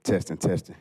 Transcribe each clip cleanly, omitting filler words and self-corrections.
Testing, testing.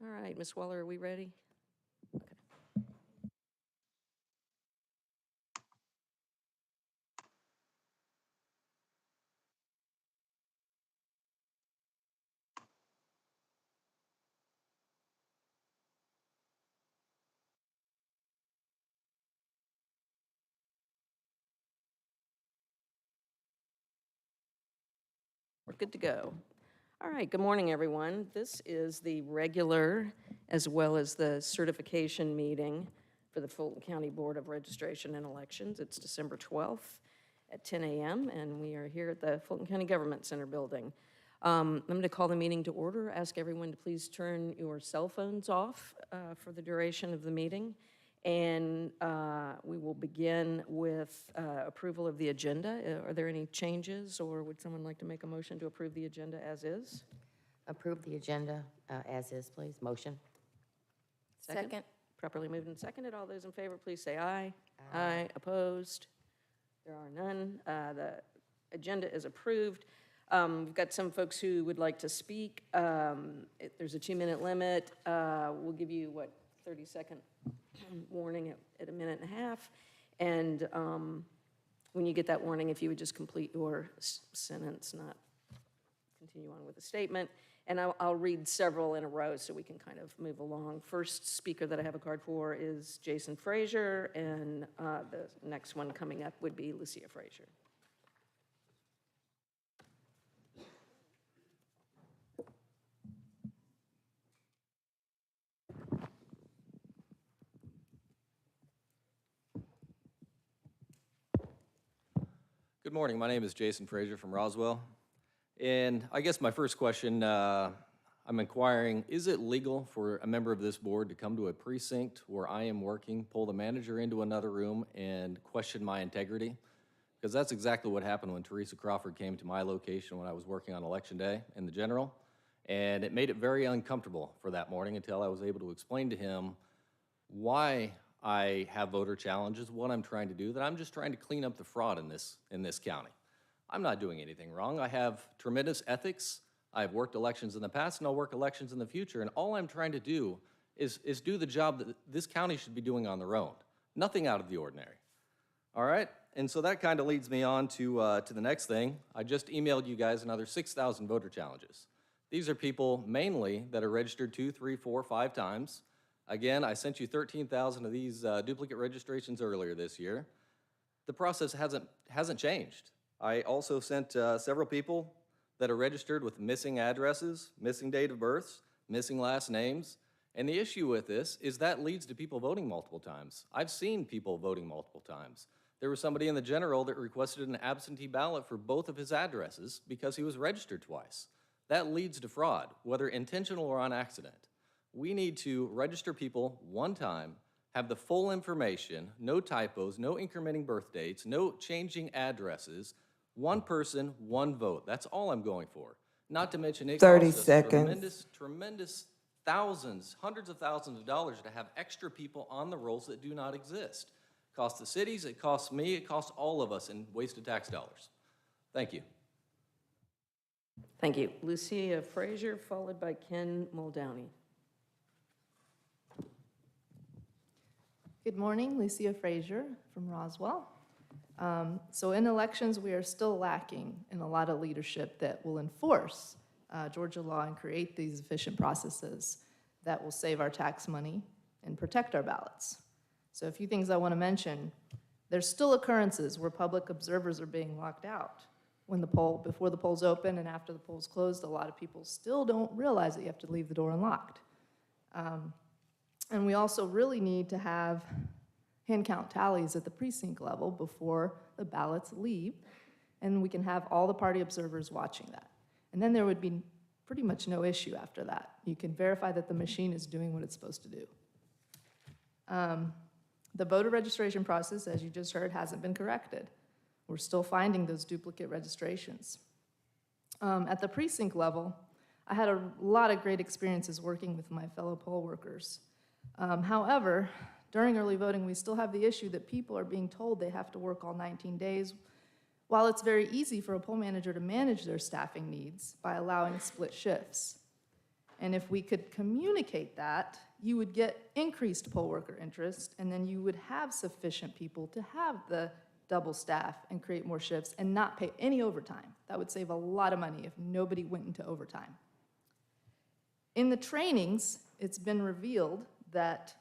All right, Ms. Waller, are we ready? We're good to go. All right, good morning, everyone. This is the regular as well as the certification meeting for the Fulton County Board of Registration and Elections. It's December 12th at 10 a.m., and we are here at the Fulton County Government Center building. I'm going to call the meeting to order. Ask everyone to please turn your cell phones off for the duration of the meeting. And we will begin with approval of the agenda. Are there any changes, or would someone like to make a motion to approve the agenda as is? Approve the agenda as is, please. Motion. Second. Properly moved and seconded. All those in favor, please say aye. Aye. Opposed? There are none. The agenda is approved. We've got some folks who would like to speak. There's a 2-minute limit. We'll give you, 30-second warning at a minute and a half. And when you get that warning, if you would just complete your sentence, not continue on with the statement. And I'll read several in a row so we can kind of move along. First speaker that I have a card for is Jason Frazier, and the next one coming up would be Lucia Frazier. Good morning. My name is Jason Frazier from Roswell. And I guess my first question, I'm inquiring, is it legal for a member of this board to come to a precinct where I am working, pull the manager into another room, and question my integrity? Because that's exactly what happened when Teresa Crawford came to my location when I was working on Election Day in the general. And it made it very uncomfortable for that morning until I was able to explain to him why I have voter challenges, what I'm trying to do, that I'm just trying to clean up the fraud in this county. I'm not doing anything wrong. I have tremendous ethics. I've worked elections in the past, and I'll work elections in the future, and all I'm trying to do is do the job that this county should be doing on their own. Nothing out of the ordinary. All right? And so that kind of leads me on to the next thing. I just emailed you guys another 6,000 voter challenges. These are people mainly that are registered 2, 3, 4, 5 times. Again, I sent you 13,000 of these duplicate registrations earlier this year. The process hasn't changed. I also sent several people that are registered with missing addresses, missing date of births, missing last names. And the issue with this is that leads to people voting multiple times. I've seen people voting multiple times. There was somebody in the general that requested an absentee ballot for both of his addresses because he was registered twice. That leads to fraud, whether intentional or on accident. We need to register people one time, have the full information, no typos, no incrementing birth dates, no changing addresses, one person, one vote. That's all I'm going for. Not to mention it 30 costs us seconds. tremendous thousands, hundreds of thousands of dollars to have extra people on the rolls that do not exist. It costs the cities, it costs me, it costs all of us in wasted tax dollars. Thank you. Thank you. Lucia Frazier, followed by Ken Muldowney. Good morning, Lucia Frazier from Roswell. So in elections, we are still lacking in a lot of leadership that will enforce Georgia law and create these efficient processes that will save our tax money and protect our ballots. So a few things I want to mention. There's still occurrences where public observers are being locked out. Before the polls open and after the polls closed, a lot of people still don't realize that you have to leave the door unlocked. And we also really need to have hand count tallies at the precinct level before the ballots leave, and we can have all the party observers watching that. And then there would be pretty much no issue after that. You can verify that the machine is doing what it's supposed to do. The voter registration process, as you just heard, hasn't been corrected. We're still finding those duplicate registrations. At the precinct level, I had a lot of great experiences working with my fellow poll workers. However, during early voting, we still have the issue that people are being told they have to work all 19 days. While it's very easy for a poll manager to manage their staffing needs by allowing split shifts. And if we could communicate that, you would get increased poll worker interest, and then you would have sufficient people to have the double staff and create more shifts and not pay any overtime. That would save a lot of money if nobody went into overtime. In the trainings, it's been revealed that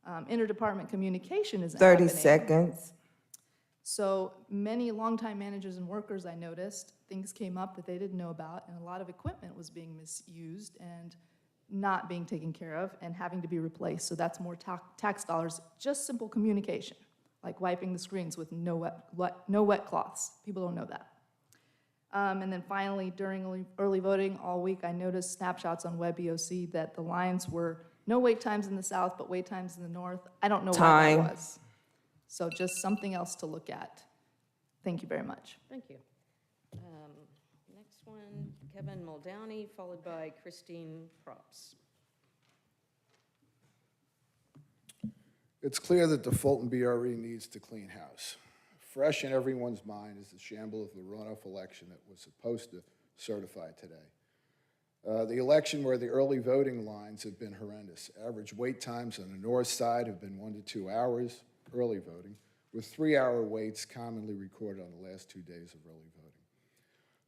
interdepartment communication isn't 30 happening. seconds. So many longtime managers and workers, I noticed, things came up that they didn't know about, and a lot of equipment was being misused and not being taken care of and having to be replaced. So that's more tax dollars, just simple communication, like wiping the screens with no wet cloths. People don't know that. And then finally, during early voting all week, I noticed snapshots on WebEOC that the lines were no wait times in the south, but wait times in the north. I don't know why that was. So just something else to look at. Thank you very much. Thank you. Next one, Kevin Muldowney, followed by Christine Props. It's clear that the Fulton BRE needs to clean house. Fresh in everyone's mind is the shamble of the runoff election that was supposed to certify today. The election where the early voting lines have been horrendous. Average wait times on the north side have been 1 to 2 hours, early voting, with 3-hour waits commonly recorded on the last 2 days of early voting.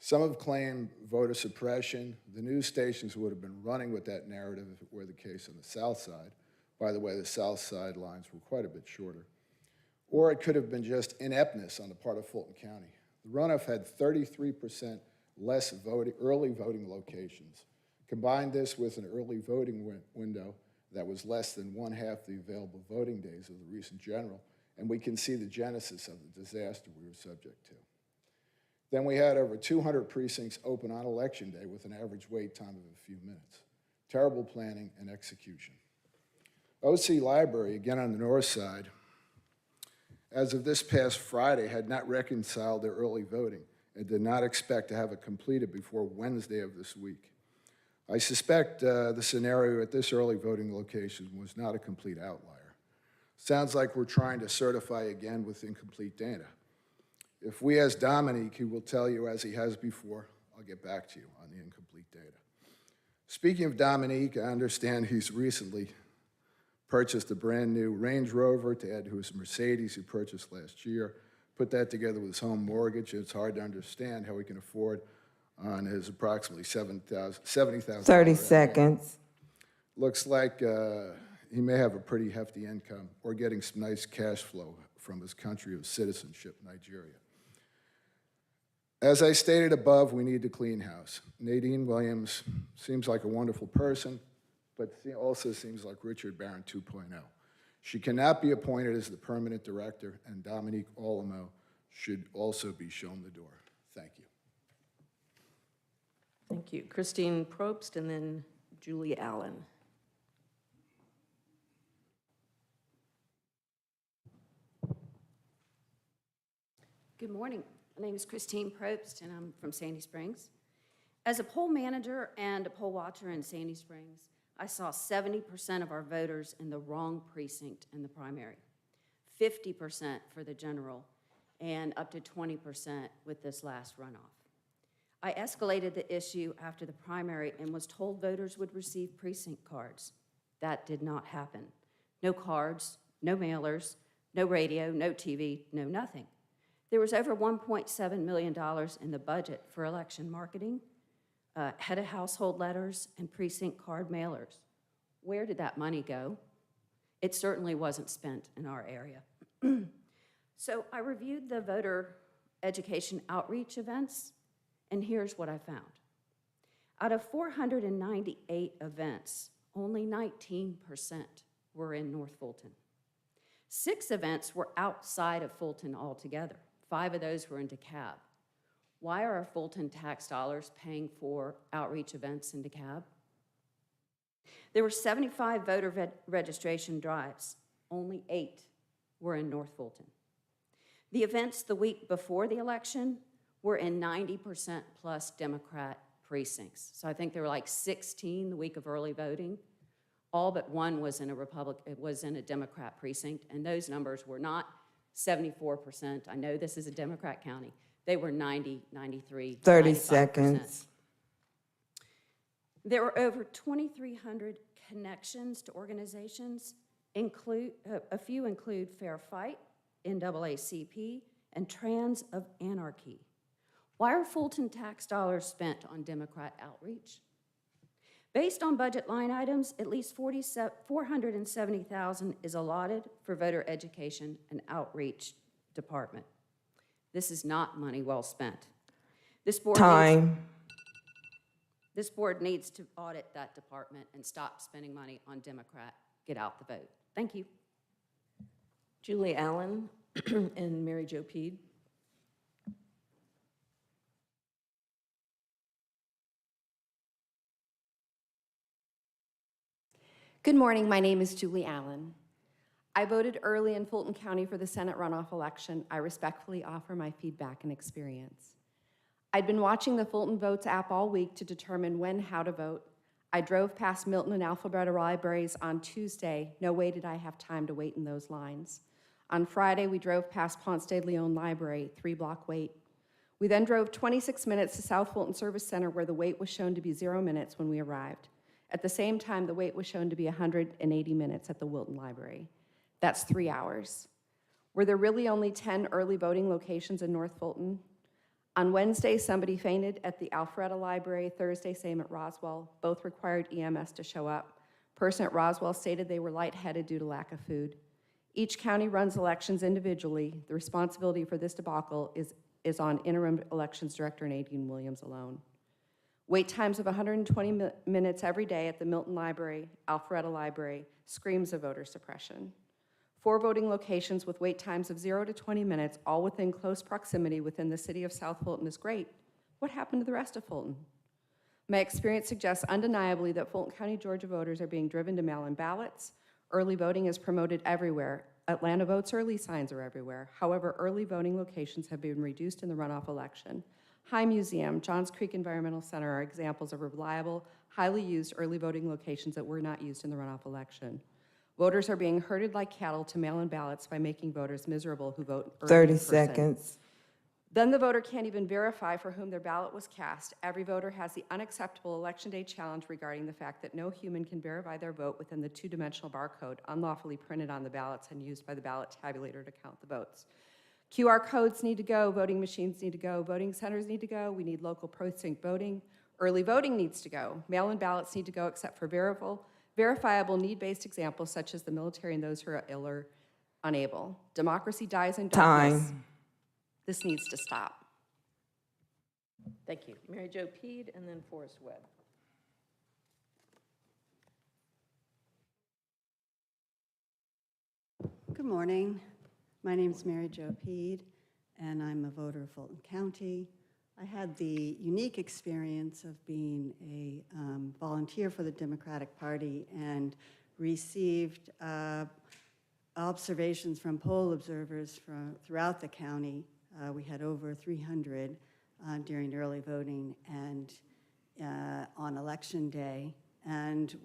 Some have claimed voter suppression. The news stations would have been running with that narrative if it were the case on the south side. By the way, the south side lines were quite a bit shorter. Or it could have been just ineptness on the part of Fulton County. The runoff had 33% less early voting locations. Combine this with an early voting window that was less than 1/2 the available voting days of the recent general, and we can see the genesis of the disaster we were subject to. Then we had over 200 precincts open on election day with an average wait time of a few minutes. Terrible planning and execution. OC Library, again on the north side, as of this past Friday, had not reconciled their early voting and did not expect to have it completed before Wednesday of this week. I suspect the scenario at this early voting location was not a complete outlier. Sounds like we're trying to certify again with incomplete data. If we ask Dominique, he will tell you, as he has before, I'll get back to you on the incomplete data. Speaking of Dominique, I understand he's recently purchased a brand new Range Rover to add to his Mercedes he purchased last year, put that together with his home mortgage. It's hard to understand how he can afford on his approximately $70,000. 30 seconds. Looks like he may have a pretty hefty income or getting some nice cash flow from his country of citizenship, Nigeria. As I stated above, we need to clean house. Nadine Williams seems like a wonderful person, but also seems like Richard Barron 2.0. She cannot be appointed as the permanent director, and Dominique Olamo should also be shown the door. Thank you. Thank you. Christine Probst, and then Julie Allen. Good morning. My name is Christine Probst, and I'm from Sandy Springs. As a poll manager and a poll watcher in Sandy Springs, I saw 70% of our voters in the wrong precinct in the primary, 50% for the general, and up to 20% with this last runoff. I escalated the issue after the primary and was told voters would receive precinct cards. That did not happen. No cards, no mailers, no radio, no TV, no nothing. There was over $1.7 million in the budget for election marketing, head of household letters, and precinct card mailers. Where did that money go? It certainly wasn't spent in our area. So I reviewed the voter education outreach events, and here's what I found. Out of 498 events, only 19% were in North Fulton. 6 events were outside of Fulton altogether. 5 of those were in DeKalb. Why are our Fulton tax dollars paying for outreach events in DeKalb? There were 75 voter registration drives. Only 8 were in North Fulton. The events the week before the election were in 90% plus Democrat precincts. So I think there were like 16 the week of early voting. All but 1 was in a Democrat precinct, and those numbers were not 74%. I know this is a Democrat county. They were 90, 93, 30 95%. seconds. There were over 2,300 connections to organizations. A few include Fair Fight, NAACP, and Trans of Anarchy. Why are Fulton tax dollars spent on Democrat outreach? Based on budget line items, at least $470,000 is allotted for voter education and outreach department. This is not money well spent. This board needs to audit that department and stop spending money on Democrat. Get out the vote. Thank you. Julie Allen and Mary Jo Peed. Good morning, my name is Julie Allen. I voted early in Fulton County for the Senate runoff election. I respectfully offer my feedback and experience. I'd been watching the Fulton Votes app all week to determine when, how to vote. I drove past Milton and Alpharetta libraries on Tuesday. No way did I have time to wait in those lines. On Friday, we drove past Ponce de Leon Library, 3-block wait. We then drove 26 minutes to South Fulton Service Center, where the wait was shown to be 0 minutes when we arrived. At the same time, the wait was shown to be 180 minutes at the Wilton Library. That's 3 hours. Were there really only 10 early voting locations in North Fulton? On Wednesday, somebody fainted at the Alpharetta Library. Thursday, same at Roswell. Both required EMS to show up. Person at Roswell stated they were lightheaded due to lack of food. Each county runs elections individually. The responsibility for this debacle is on interim elections director Nadine Williams alone. Wait times of 120 minutes every day at the Milton Library, Alpharetta Library, screams of voter suppression. 4 voting locations with wait times of 0 to 20 minutes, all within close proximity within the city of South Fulton is great. What happened to the rest of Fulton? My experience suggests undeniably that Fulton County, Georgia voters are being driven to mail-in ballots. Early voting is promoted everywhere. Atlanta Votes Early signs are everywhere. However, early voting locations have been reduced in the runoff election. High Museum, Johns Creek Environmental Center are examples of reliable, highly used early voting locations that were not used in the runoff election. Voters are being herded like cattle to mail-in ballots by making voters miserable who vote early 30 in person. seconds. Then the voter can't even verify for whom their ballot was cast. Every voter has the unacceptable Election Day challenge regarding the fact that no human can verify their vote within the 2-dimensional barcode unlawfully printed on the ballots and used by the ballot tabulator to count the votes. QR codes need to go, voting machines need to go, voting centers need to go, we need local precinct voting, early voting needs to go, mail-in ballots need to go except for verifiable need-based examples such as the military and those who are ill or unable. Democracy dies in darkness. Time. This needs to stop. Thank you. Mary Jo Peed and then Forrest Webb. Good morning. My name is Mary Jo Peed, and I'm a voter of Fulton County. I had the unique experience of being a volunteer for the Democratic Party and received observations from poll observers throughout the county. We had over 300 during early voting and on election day, and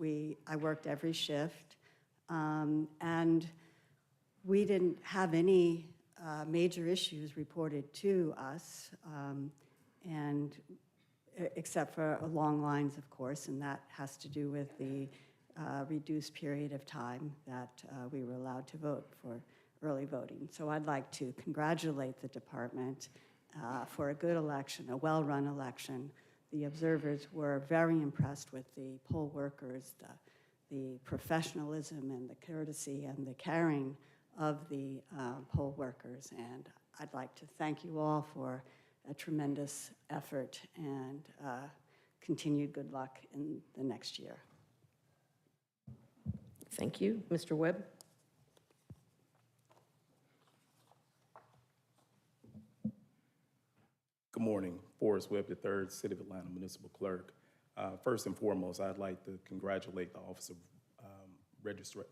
I worked every shift, and we didn't have any major issues reported to us, and except for long lines, of course, and that has to do with the reduced period of time that we were allowed to vote for early voting. So I'd like to congratulate the department for a good election, a well-run election. The observers were very impressed with the poll workers, the professionalism and the courtesy and the caring of the poll workers. And I'd like to thank you all for a tremendous effort and continued good luck in the next year. Thank you. Mr. Webb? Good morning. Forrest Webb III, City of Atlanta Municipal Clerk. First and foremost, I'd like to congratulate the Office of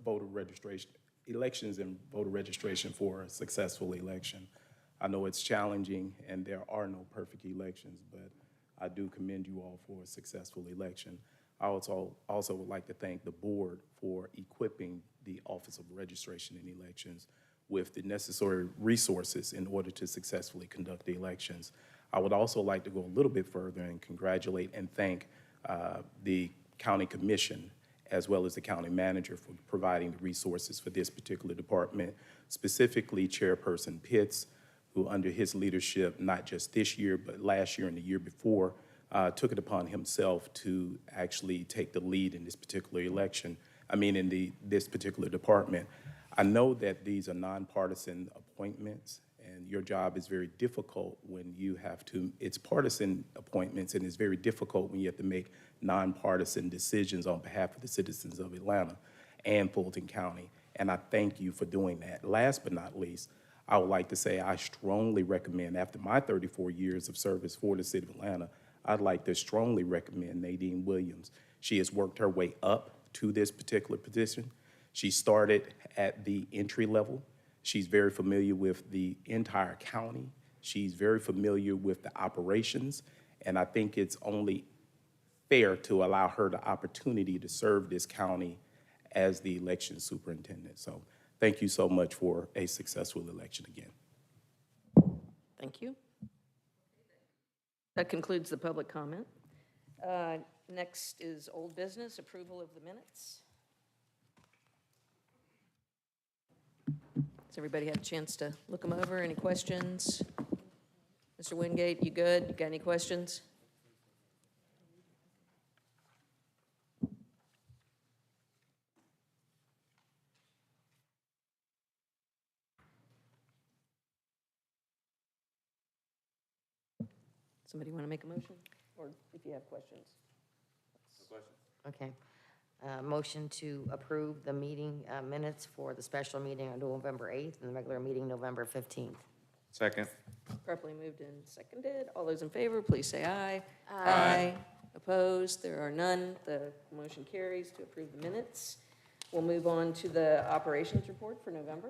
Voter Registration, Elections and Voter Registration for a successful election. I know it's challenging and there are no perfect elections, but I do commend you all for a successful election. I also would like to thank the board for equipping the Office of Registration and Elections with the necessary resources in order to successfully conduct the elections. I would also like to go a little bit further and congratulate and thank the County Commission as well as the County Manager for providing the resources for this particular department, specifically Chairperson Pitts, who under his leadership, not just this year, but last year and the year before, took it upon himself to actually take the lead in this particular election, this particular department. I know that these are nonpartisan appointments, and your job is very difficult when you have to, it's partisan appointments, and it's very difficult when you have to make nonpartisan decisions on behalf of the citizens of Atlanta and Fulton County, and I thank you for doing that. Last but not least, I would like to say I strongly recommend, after my 34 years of service for the City of Atlanta, I'd like to strongly recommend Nadine Williams. She has worked her way up to this particular position. She started at the entry level. She's very familiar with the entire county. She's very familiar with the operations, and I think it's only fair to allow her the opportunity to serve this county as the election superintendent. So thank you so much for a successful election again. Thank you. That concludes the public comment. Next is old business, approval of the minutes. Has everybody had a chance to look them over? Any questions? Mr. Wingate, you good? You got any questions? Somebody want to make a motion? Or if you have questions? Okay. Motion to approve the meeting minutes for the special meeting on November 8th and the regular meeting November 15th. Second. Properly moved and seconded. All those in favor, please say aye. Aye. Opposed? There are none. The motion carries to approve the minutes. We'll move on to the operations report for November.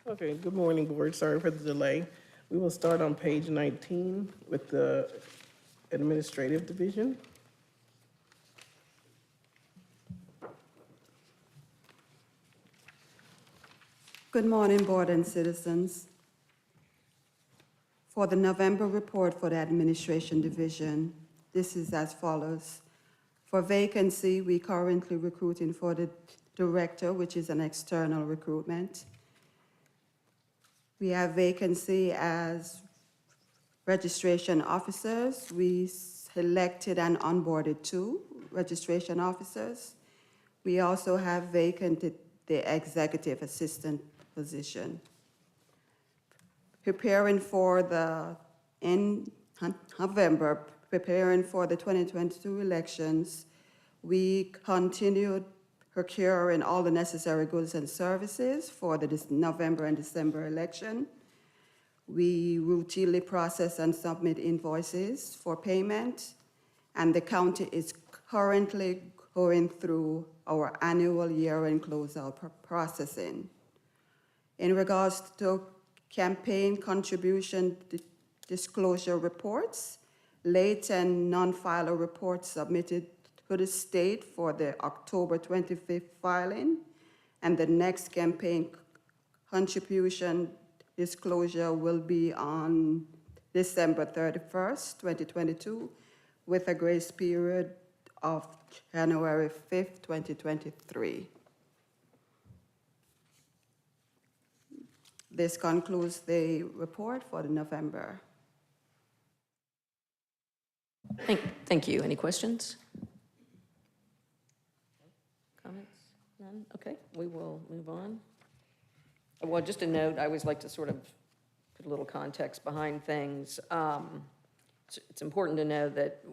Okay, good morning, Board. Sorry for the delay. We will start on page 19 with the Administrative Division. Good morning, Board and citizens. For the November report for the Administration Division, this is as follows. For vacancy, we currently recruiting for the Director, which is an external recruitment. We have vacancy as registration officers. We selected and onboarded 2 registration officers. We also have vacant the executive assistant position. In November, preparing for the 2022 elections, we continued procuring all the necessary goods and services for the November and December election. We routinely process and submit invoices for payment, and the county is currently going through our annual year-end closeout processing. In regards to campaign contribution disclosure reports, late and non-filer reports submitted to the state for the October 25th filing, and the next campaign contribution disclosure will be on December 31st, 2022, with a grace period of January 5th, 2023. This concludes the report for the November. Thank you. Any questions? Comments? None? Okay, we will move on. Well, just a note, I always like to sort of put a little context behind things. It's important to know that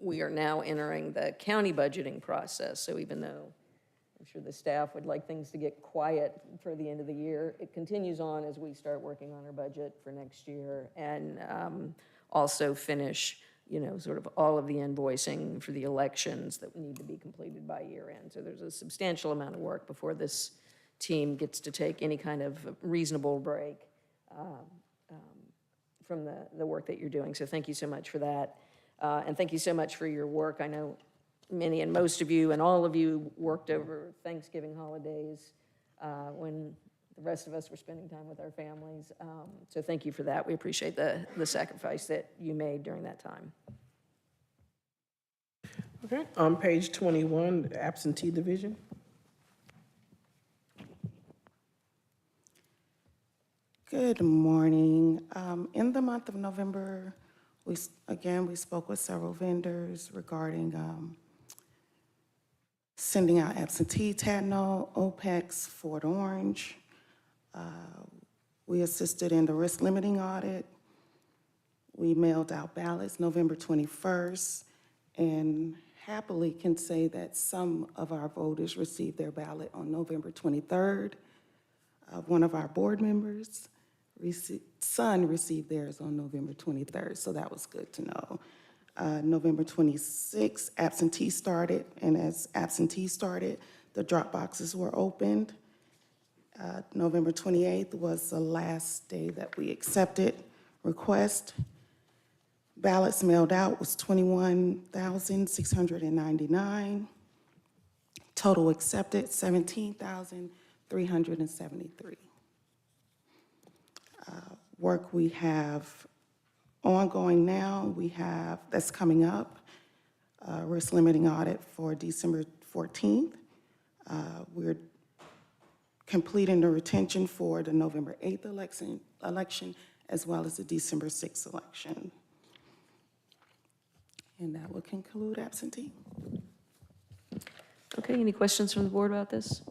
we are now entering the county budgeting process, so even though I'm sure the staff would like things to get quiet for the end of the year, it continues on as we start working on our budget for next year and also finish, sort of all of the invoicing for the elections that need to be completed by year end. So there's a substantial amount of work before this team gets to take any kind of reasonable break from the work that you're doing. So thank you so much for that. And thank you so much for your work. I know many and most of you and all of you worked over Thanksgiving holidays when the rest of us were spending time with our families. So thank you for that. We appreciate the sacrifice that you made during that time. Okay, on page 21, the absentee division. Good morning. In the month of November, we spoke with several vendors regarding sending out absentee Tatno, OPEX, Fort Orange. We assisted in the risk limiting audit. We mailed out ballots November 21st, and happily can say that some of our voters received their ballot on November 23rd. One of our board members' son received theirs on November 23rd, so that was good to know. November 26th, absentee started, and as absentee started, the drop boxes were opened. November 28th was the last day that we accepted requests. Ballots mailed out was 21,699. Total accepted, 17,373. Work we have ongoing now, that's coming up, risk limiting audit for December 14th. We're completing the retention for the November 8th election, as well as the December 6th election. And that will conclude absentee. Okay, any questions from the board about this?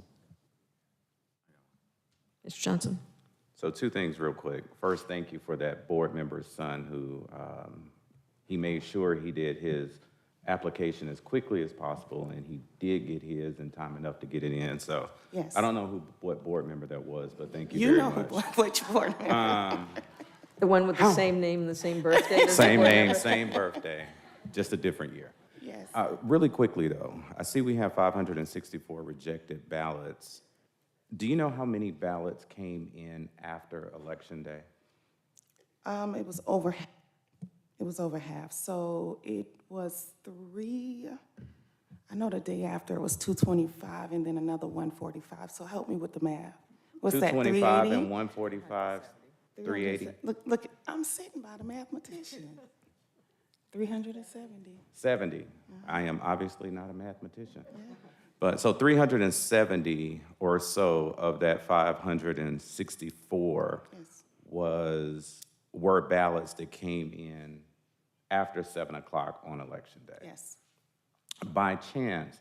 Mr. Johnson? So two things real quick. First, thank you for that board member's son who he made sure he did his application as quickly as possible, and he did get his in time enough to get it in. So Yes. I don't know what board member that was, but thank you very much. You know which board member. The one with the same name and the same birthday? as the Same board name, member? same birthday, just a different year. Yes. Really quickly, though, I see we have 564 rejected ballots. Do you know how many ballots came in after Election Day? It was over half. So it was I know the day after it was 225 and then another 145. So help me with the math. What's that, 225 380? and 145, 380. Look, I'm sitting by the mathematician. 370. 70. I am obviously not a mathematician. But so 370 or so of that 564 Yes. were ballots that came in after 7 o'clock on Election Day. Yes. By chance,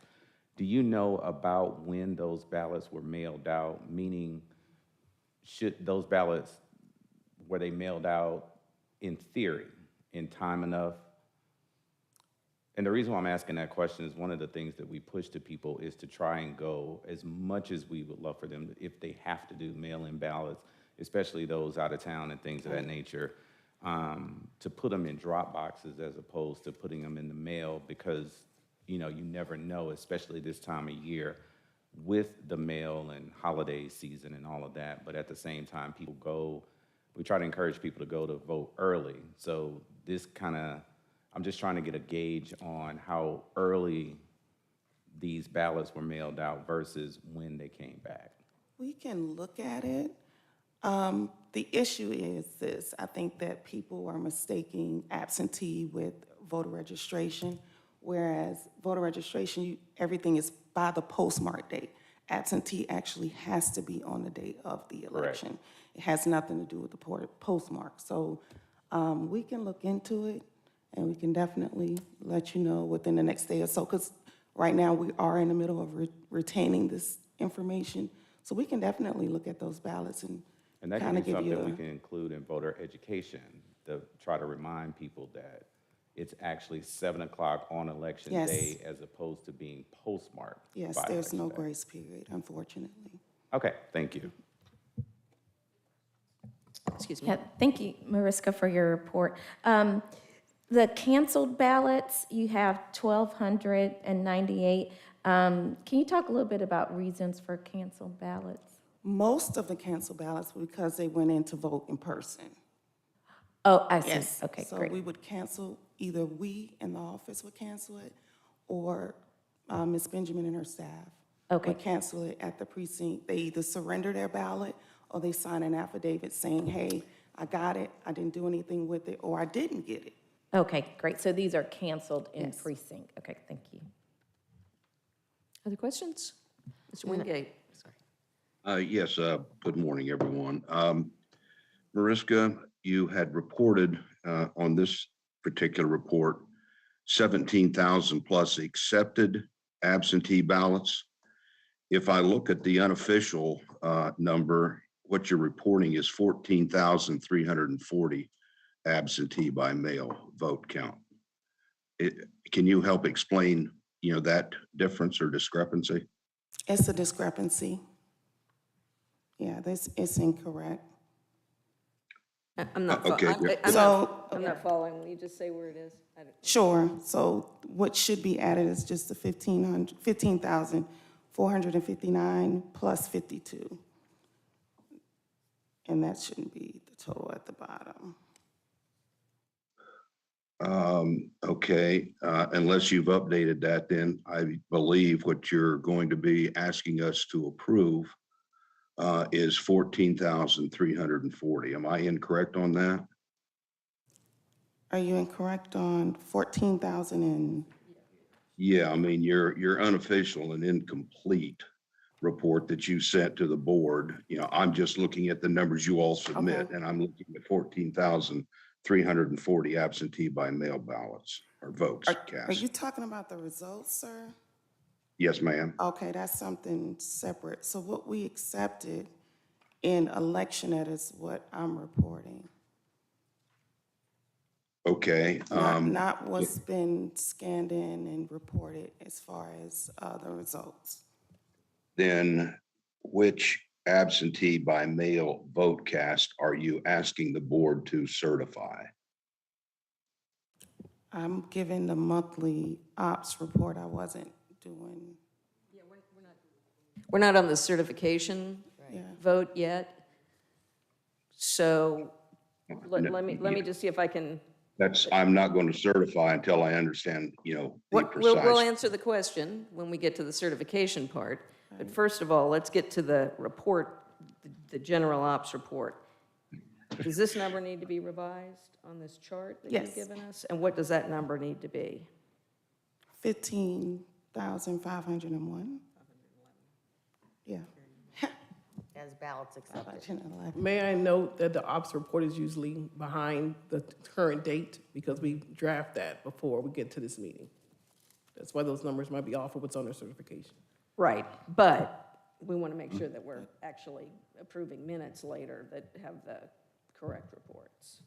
do you know about when those ballots were mailed out? Meaning, should those ballots, were they mailed out in theory, in time enough? And the reason why I'm asking that question is one of the things that we push to people is to try and go as much as we would love for them, if they have to do mail-in ballots, especially those out of town and things of that nature, to put them in drop boxes as opposed to putting them in the mail, because you never know, especially this time of year with the mail and holiday season and all of that. But at the same time, we try to encourage people to go to vote early. So this kind of I'm just trying to get a gauge on how early these ballots were mailed out versus when they came back. We can look at it. The issue is this, I think that people are mistaking absentee with voter registration, whereas voter registration, everything is by the postmark date. Absentee actually has to be on the date of the election. It has nothing to do with the postmark. So we can look into it, and we can definitely let you know within the next day or so, because right now we are in the middle of retaining this information. So we can definitely look at those ballots and And that kind can of be give you something we a, can include in voter education, to try to remind people that it's actually 7 o'clock on election Yes. day as opposed to being postmarked. yes, by there's no election day. grace period, unfortunately. Okay, thank you. Excuse me. Yeah, thank you, Mariska, for your report. The canceled ballots, you have 1,298. Can you talk a little bit about reasons for canceled ballots? Most of the canceled ballots were because they went in to vote in person. Oh, I see. Yes. Okay, So great. we would cancel, either we in the office would cancel it, or Ms. Benjamin and her staff Okay. would cancel it at the precinct. They either surrender their ballot, or they sign an affidavit saying, hey, I got it, I didn't do anything with it, or I didn't get it. Okay, great. So these are canceled in Yes. precinct. Okay, thank you. Other questions? Mr. Wingate? Yes, good morning, everyone. Mariska, you had reported on this particular report, 17,000 plus accepted absentee ballots. If I look at the unofficial number, what you're reporting is 14,340 absentee by mail vote count. Can you help explain, that difference or discrepancy? It's a discrepancy. Yeah, this is incorrect. I'm not, Okay, I'm not following. Will you just say where it is? Sure, so what should be added is just the 15,459 plus 52. And that shouldn't be the total at the bottom. Okay, unless you've updated that, then I believe what you're going to be asking us to approve is 14,340. Am I incorrect on that? Are you incorrect on 14,000 and, Yeah, I mean, your unofficial and incomplete report that you sent to the board, I'm just looking at the numbers you all submit, Okay. and I'm looking at 14,340 absentee by mail ballots or votes are cast. you talking about the results, sir? Yes, ma'am. Okay, that's something separate. So what we accepted in ElectionNet is what I'm reporting, Okay. not what's been scanned in and reported as far as the results. Then which absentee by mail vote cast are you asking the board to certify? I'm giving the monthly ops report. I wasn't doing, We're not on the certification yeah. vote yet. So let me just see if I can, I'm not going to certify until I understand, the we'll precise. answer the question when we get to the certification part. But first of all, let's get to the report, the general ops report. Does this number need to be revised on this chart that Yes. you've given us? And what does that number need to be? 15,501. Yeah. As ballots accepted. 10 and 11. May I note that the ops report is usually behind the current date because we draft that before we get to this meeting. That's why those numbers might be off of what's on their certification. Right, but we want to make sure that we're actually approving minutes later that have the correct reports.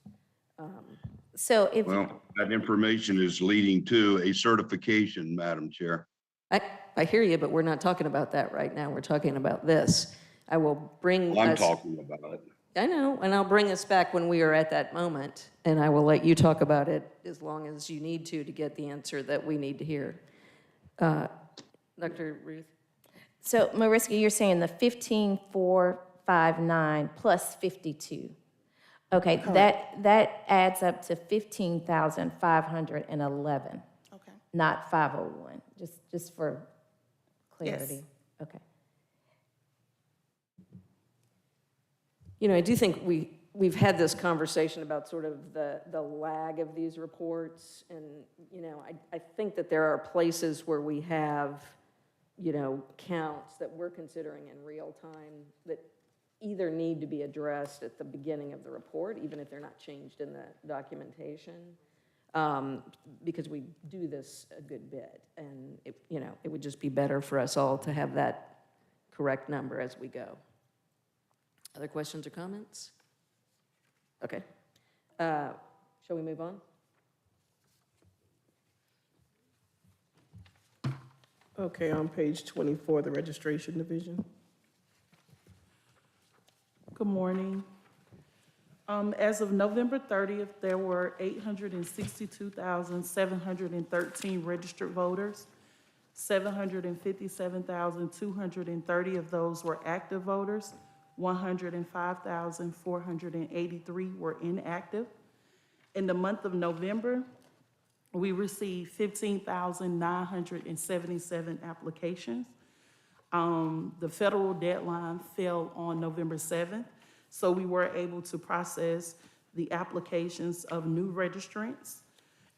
So if, Well, that information is leading to a certification, Madam Chair. I hear you, but we're not talking about that right now. We're talking about this. I will bring Well, I'm us. talking about it. I know, and I'll bring us back when we are at that moment, and I will let you talk about it as long as you need to get the answer that we need to hear. Dr. Ruth? so Mariska, you're saying the 15,459 plus 52. Okay, Correct. that adds up to 15,511, Okay. not 501, just for clarity. Yes. Okay. You know, I do think we've had this conversation about sort of the lag of these reports, and, you know, I think that there are places where we have, you know, counts that we're considering in real time that either need to be addressed at the beginning of the report, even if they're not changed in the documentation, because we do this a good bit, and, you know, it would just be better for us all to have that correct number as we go. Other questions or comments? Okay. Shall we move on? Okay, on page 24, the registration division. Good morning. As of November 30th, there were 862,713 registered voters. 757,230 of those were active voters. 105,483 were inactive. In the month of November, we received 15,977 applications. The federal deadline fell on November 7th, so we were able to process the applications of new registrants.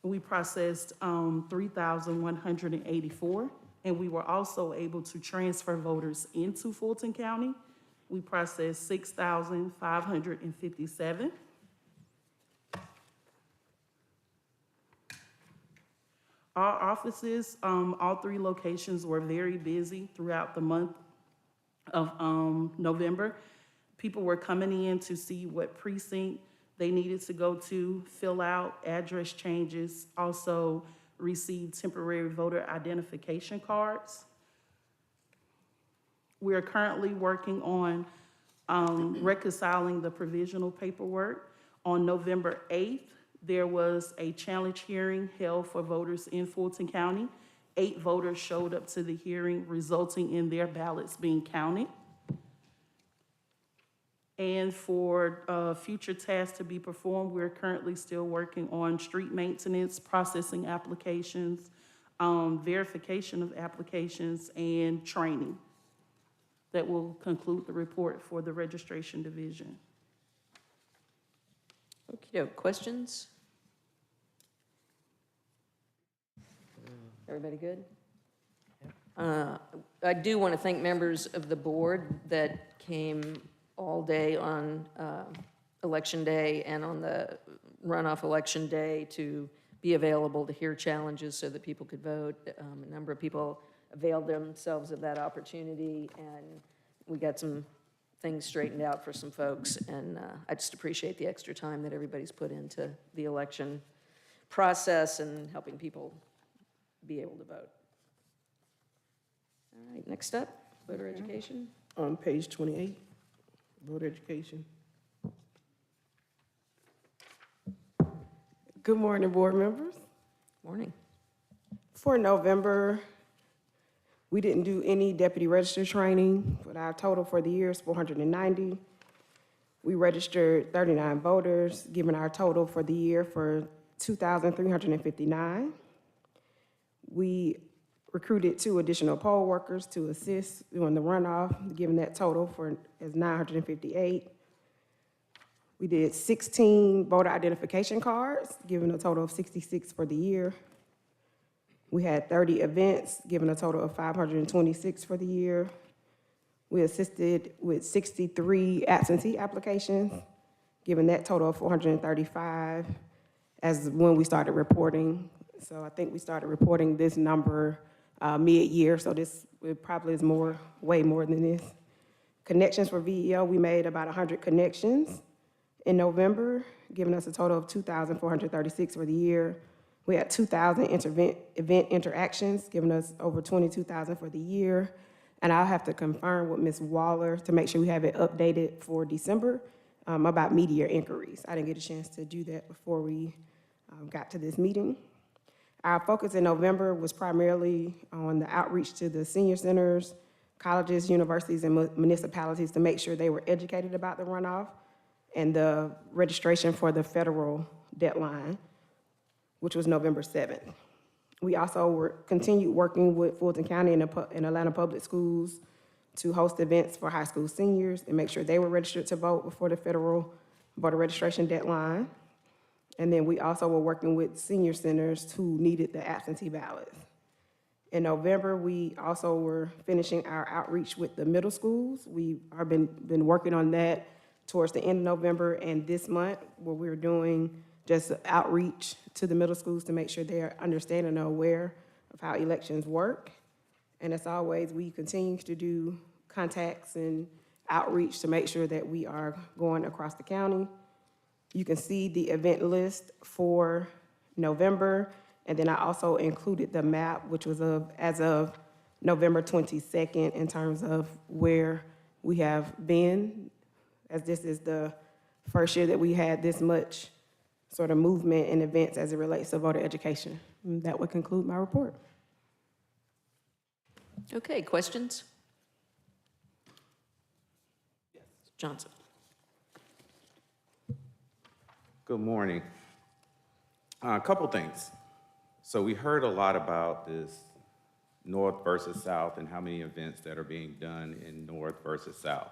We processed 3,184, and we were also able to transfer voters into Fulton County. We processed 6,557. Our offices, all 3 locations were very busy throughout the month of November. People were coming in to see what precinct they needed to go to, fill out address changes, also receive temporary voter identification cards. We are currently working on reconciling the provisional paperwork. On November 8th, there was a challenge hearing held for voters in Fulton County. 8 voters showed up to the hearing, resulting in their ballots being counted. And for future tasks to be performed, we're currently still working on street maintenance, processing applications, verification of applications, and training. That will conclude the report for the registration division. Okay, questions? Everybody good? I do want to thank members of the board that came all day on election day and on the runoff election day to be available to hear challenges so that people could vote. A number of people availed themselves of that opportunity, and we got some things straightened out for some folks, and I just appreciate the extra time that everybody's put into the election process and helping people be able to vote. All right, next up, voter education. On page 28, voter education. Good morning, board members. Morning. For November, we didn't do any deputy register training, but our total for the year is 490. We registered 39 voters, giving our total for the year for 2,359. We recruited 2 additional poll workers to assist during the runoff, giving that total as 958. We did 16 voter identification cards, giving a total of 66 for the year. We had 30 events, giving a total of 526 for the year. We assisted with 63 absentee applications, giving that total of 435 as when we started reporting. So I think we started reporting this number mid-year, so this probably is way more than this. Connections for VEO, we made about 100 connections in November, giving us a total of 2,436 for the year. We had 2,000 event interactions, giving us over 22,000 for the year. And I'll have to confirm with Ms. Waller to make sure we have it updated for December about media inquiries. I didn't get a chance to do that before we got to this meeting. Our focus in November was primarily on the outreach to the senior centers, colleges, universities, and municipalities to make sure they were educated about the runoff and the registration for the federal deadline, which was November 7th. We also continued working with Fulton County and Atlanta Public Schools to host events for high school seniors and make sure they were registered to vote before the federal voter registration deadline. And then we also were working with senior centers who needed the absentee ballots. In November, we also were finishing our outreach with the middle schools. We have been working on that towards the end of November and this month, where we're doing just outreach to the middle schools to make sure they are understanding and aware of how elections work. And as always, we continue to do contacts and outreach to make sure that we are going across the county. You can see the event list for November, and then I also included the map, which was as of November 22nd, in terms of where we have been, as this is the first year that we had this much sort of movement and events as it relates to voter education. And that would conclude my report. Okay, questions? Yes. Johnson. Good morning. A couple things. So we heard a lot about this North versus South and how many events that are being done in North versus South.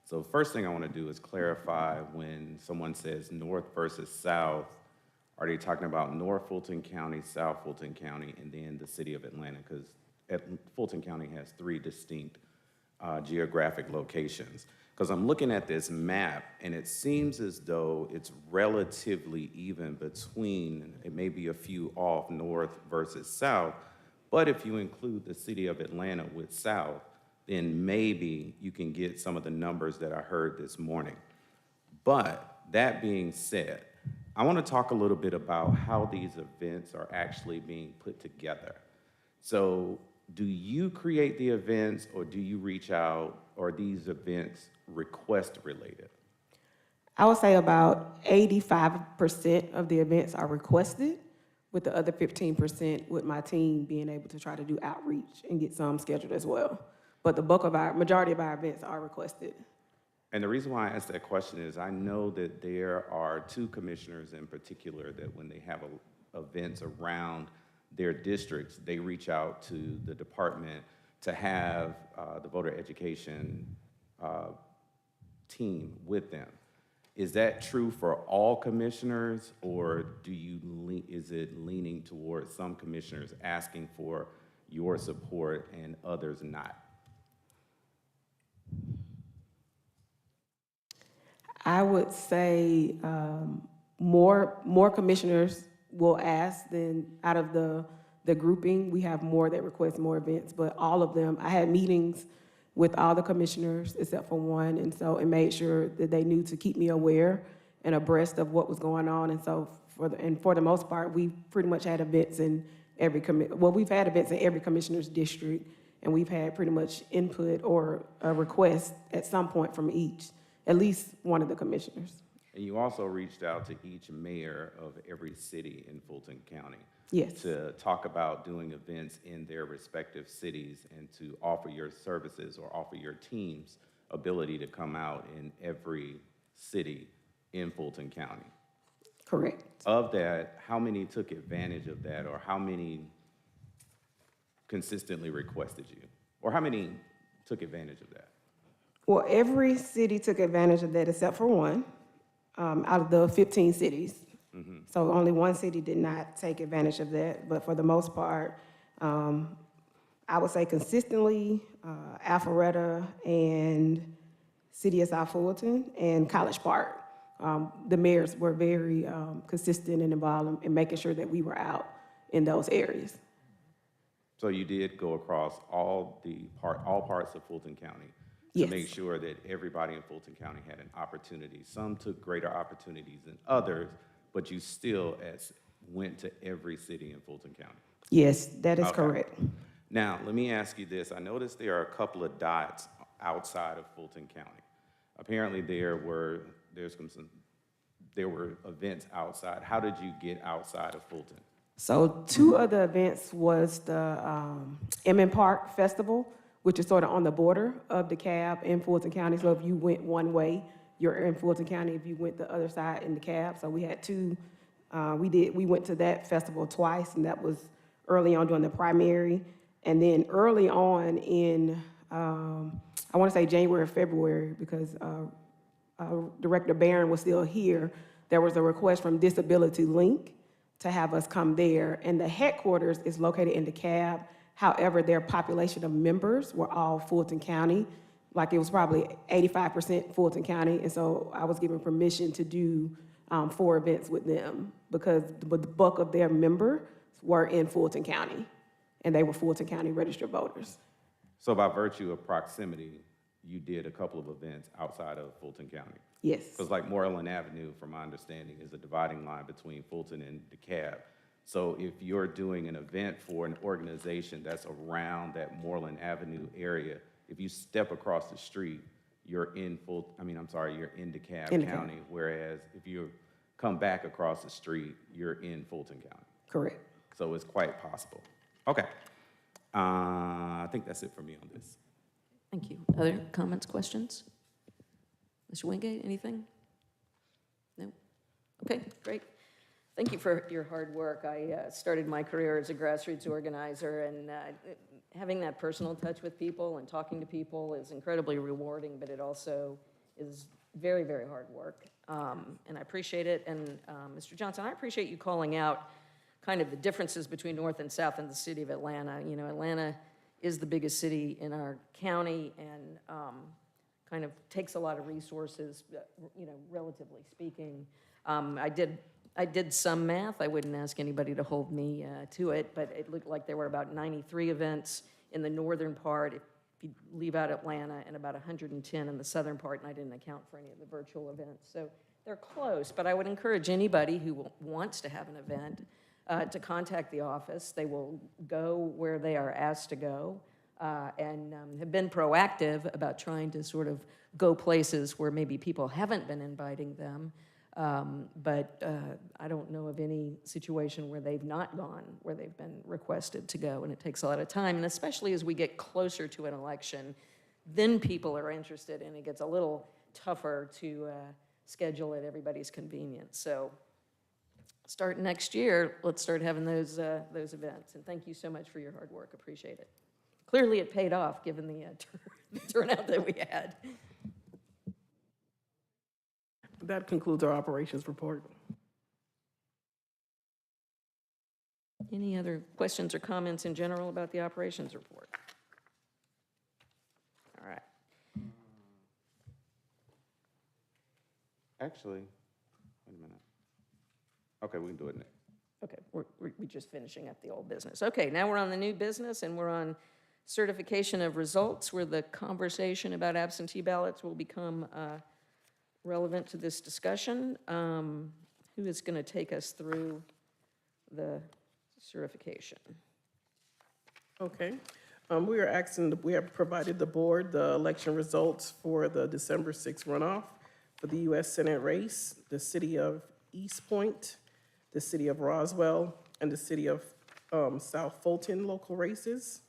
So first thing I want to do is clarify, when someone says North versus South, are they talking about North Fulton County, South Fulton County, and then the city of Atlanta? Because Fulton County has 3 distinct geographic locations. Because I'm looking at this map, and it seems as though it's relatively even between, it may be a few off, North versus South, but if you include the city of Atlanta with South, then maybe you can get some of the numbers that I heard this morning. But that being said, I want to talk a little bit about how these events are actually being put together. So do you create the events, or do you reach out, or are these events request related? I would say about 85% of the events are requested, with the other 15% with my team being able to try to do outreach and get some scheduled as well. But the majority of our events are requested. And the reason why I asked that question is I know that there are 2 commissioners in particular that when they have events around their districts, they reach out to the department to have the voter education team with them. Is that true for all commissioners, or is it leaning towards some commissioners asking for your support and others not? I would say more commissioners will ask than out of the grouping. We have more that request more events, but all of them, I had meetings with all the commissioners except for one, and so it made sure that they knew to keep me aware and abreast of what was going on. And so for the most part, we pretty much had events in every we've had events in every commissioner's district, and we've had pretty much input or a request at some point from at least one of the commissioners. And you also reached out to each mayor of every city in Fulton County. Yes. To talk about doing events in their respective cities and to offer your services or offer your team's ability to come out in every city in Fulton County. Correct. Of that, how many took advantage of that, or how many consistently requested you? Or how many took advantage of that? Well, every city took advantage of that except for one, out of the 15 cities. Mm-hmm. So only one city did not take advantage of that, but for the most part, I would say consistently, Alpharetta and City of South Fulton and College Park. The mayors were very consistent and involved in making sure that we were out in those areas. So you did go across all parts of Fulton County to Yes. make sure that everybody in Fulton County had an opportunity. Some took greater opportunities than others, but you still went to every city in Fulton County. Yes, that is Okay. correct. Now, let me ask you this. I noticed there are a couple of dots outside of Fulton County. Apparently there were events outside. How did you get outside of Fulton? So 2 of the events was the Emmett Park Festival, which is sort of on the border of DeKalb and Fulton County. So if you went one way, you're in Fulton County if you went the other side in the cab. So we had two, we went to that festival twice, and that was early on during the primary. And then early on in, I want to say January or February, because Director Barron was still here, there was a request from Disability Link to have us come there. And the headquarters is located in DeKalb. However, their population of members were all Fulton County. Like it was probably 85% Fulton County. And so I was given permission to do 4 events with them because the bulk of their members were in Fulton County, and they were Fulton County registered voters. So by virtue of proximity, you did a couple of events outside of Fulton County? Yes. Because like Moreland Avenue, from my understanding, is a dividing line between Fulton and DeKalb. So if you're doing an event for an organization that's around that Moreland Avenue area, if you step across the street, you're in you're in DeKalb County, whereas if you come back across the street, you're in Fulton County. Correct. So it's quite possible. Okay. I think that's it for me on this. Thank you. Other comments, questions? Mr. Wingate, anything? No? Okay, great. Thank you for your hard work. I started my career as a grassroots organizer, and having that personal touch with people and talking to people is incredibly rewarding, but it also is very, very hard work. And I appreciate it. And Mr. Johnson, I appreciate you calling out kind of the differences between North and South in the city of Atlanta. You know, Atlanta is the biggest city in our county and kind of takes a lot of resources, you know, relatively speaking. I did some math. I wouldn't ask anybody to hold me to it, but it looked like there were about 93 events in the northern part, if you leave out Atlanta, and about 110 in the southern part, and I didn't account for any of the virtual events. So they're close, but I would encourage anybody who wants to have an event to contact the office. They will go where they are asked to go and have been proactive about trying to sort of go places where maybe people haven't been inviting them. But I don't know of any situation where they've not gone, where they've been requested to go, and it takes a lot of time. And especially as we get closer to an election, then people are interested, and it gets a little tougher to schedule at everybody's convenience. So starting next year, let's start having those events. And thank you so much for your hard work. Appreciate it. Clearly, it paid off given the turnout that we had. That concludes our operations report. Any other questions or comments in general about the operations report? All right. Actually, wait a minute. Okay, we can do it next. Okay, we're just finishing up the old business. Okay, now we're on the new business, and we're on certification of results, where the conversation about absentee ballots will become relevant to this discussion. Who is going to take us through the certification? Okay. We have provided the board the election results for the December 6th runoff for the U.S. Senate race, the city of East Point, the city of Roswell, and the city of South Fulton local races.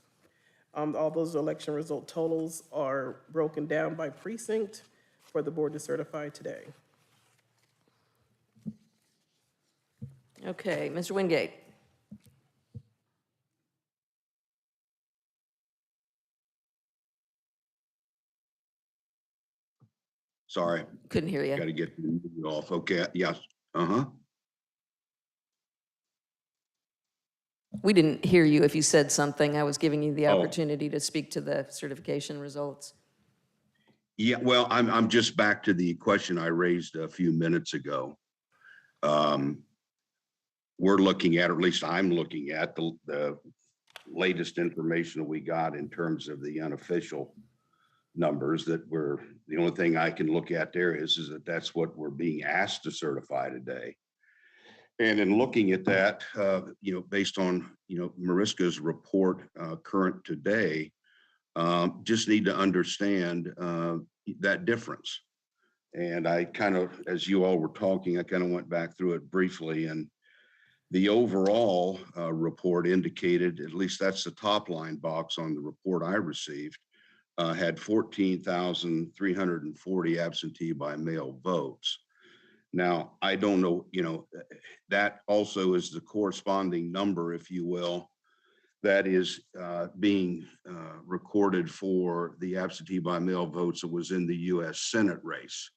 All those election result totals are broken down by precinct for the board to certify today. Okay, Mr. Wingate. Sorry. Couldn't hear you. Got to get the music off. Okay, yes, uh-huh. We didn't hear you if you said something. I was giving you the opportunity to speak to the certification results. Yeah, well, I'm just back to the question I raised a few minutes ago. We're looking at, or at least I'm looking at, the latest information that we got in terms of the unofficial numbers that were, the only thing I can look at there is that that's what we're being asked to certify today. And in looking at that, based on, Mariska's report current today, just need to understand that difference. And I kind of, as you all were talking, I kind of went back through it briefly, and the overall report indicated, at least that's the top line box on the report I received, had 14,340 absentee by mail votes. Now, I don't know, that also is the corresponding number, if you will, that is being recorded for the absentee by mail votes that was in the US Senate race.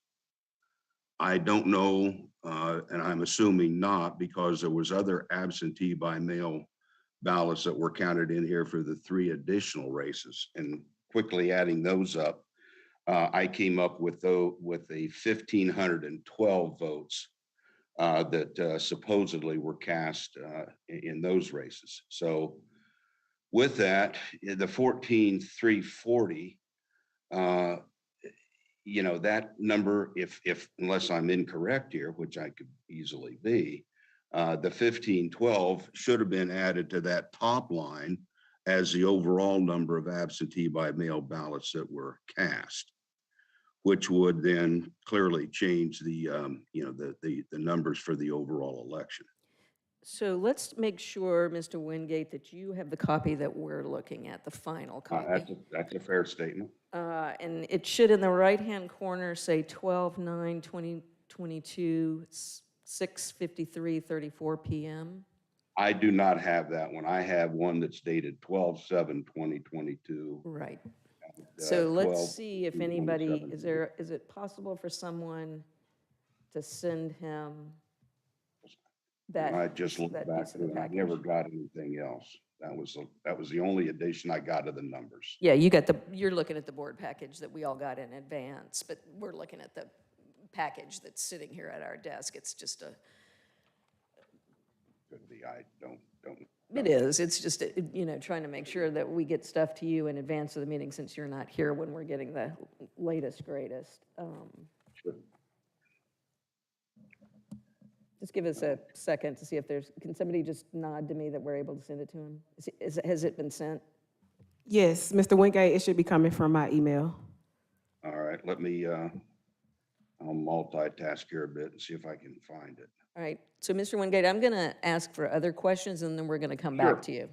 I don't know, and I'm assuming not, because there was other absentee by mail ballots that were counted in here for the 3 additional races. And quickly adding those up, I came up with a 1,512 votes that supposedly were cast in those races. So with that, the 14,340, that number, if unless I'm incorrect here, which I could easily be, the 1512 should have been added to that top line as the overall number of absentee by mail ballots that were cast, which would then clearly change the numbers for the overall election. So let's make sure, Mr. Wingate, that you have the copy that we're looking at, the final copy. That's a fair statement. And it should, in the right-hand corner, say 12/9/2022, 6:53:34 p.m. I do not have that one. I have one that's dated 12/7/2022. Right. So let's 12, see if anybody, is it possible for someone to send him that? I just looked that back piece of the through, I package? never got anything else. That was the only addition I got to the numbers. Yeah, you're looking at the board package that we all got in advance, but we're looking at the package that's sitting here at our desk. It's just Could be, I don't. it is, it's just, trying to make sure that we get stuff to you in advance of the meeting since you're not here when we're getting the latest, greatest. Sure. Just give us a second to see if can somebody just nod to me that we're able to send it to him? Has it been sent? Yes, Mr. Wingate, it should be coming from my email. All right, let me, I'll multitask here a bit and see if I can find it. All right, so Mr. Wingate, I'm going to ask for other questions and then we're going to come Sure. back to you.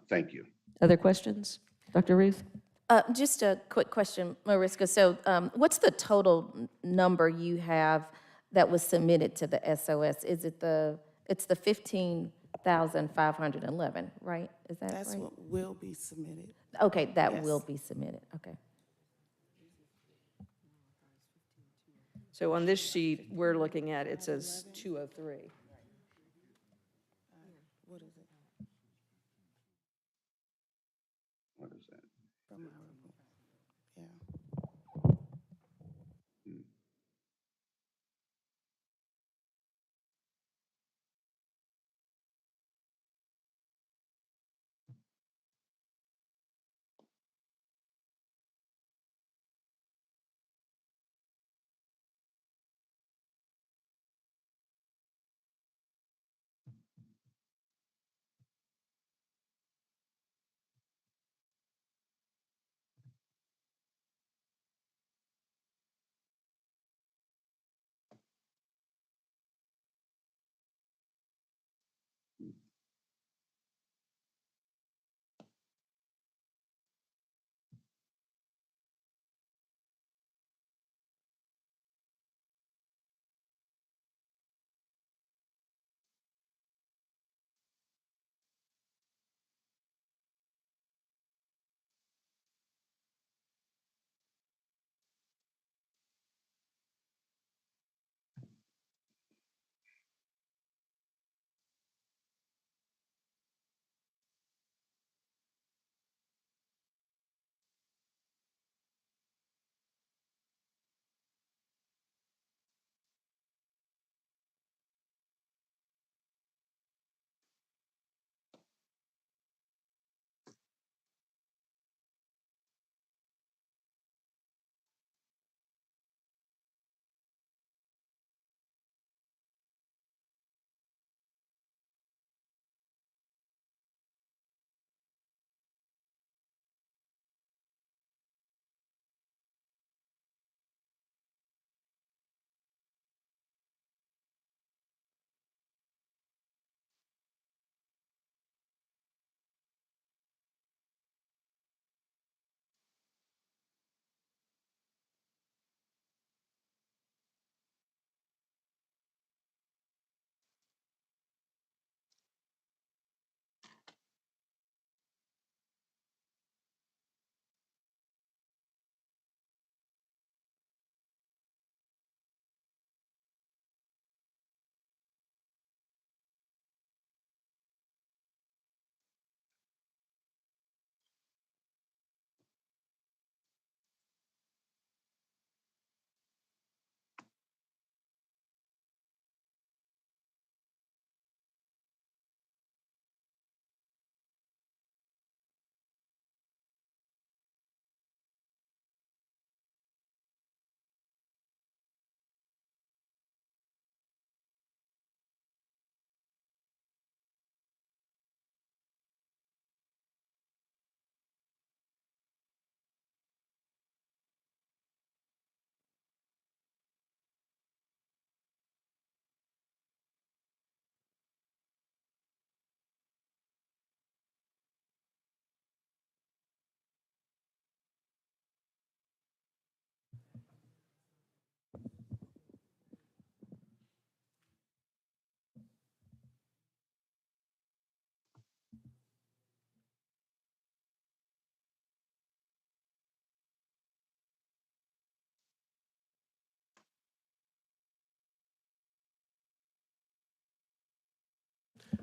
Thank you. Other questions? Dr. Ruth? Just a quick question, Mariska. So what's the total number you have that was submitted to the SOS? Is it it's the 15,511, right? Is that That's right? what will be submitted. Okay, that Yes. will be submitted, okay. So on this sheet we're looking at, it says 203. What is it? What is that? From my report. Yeah.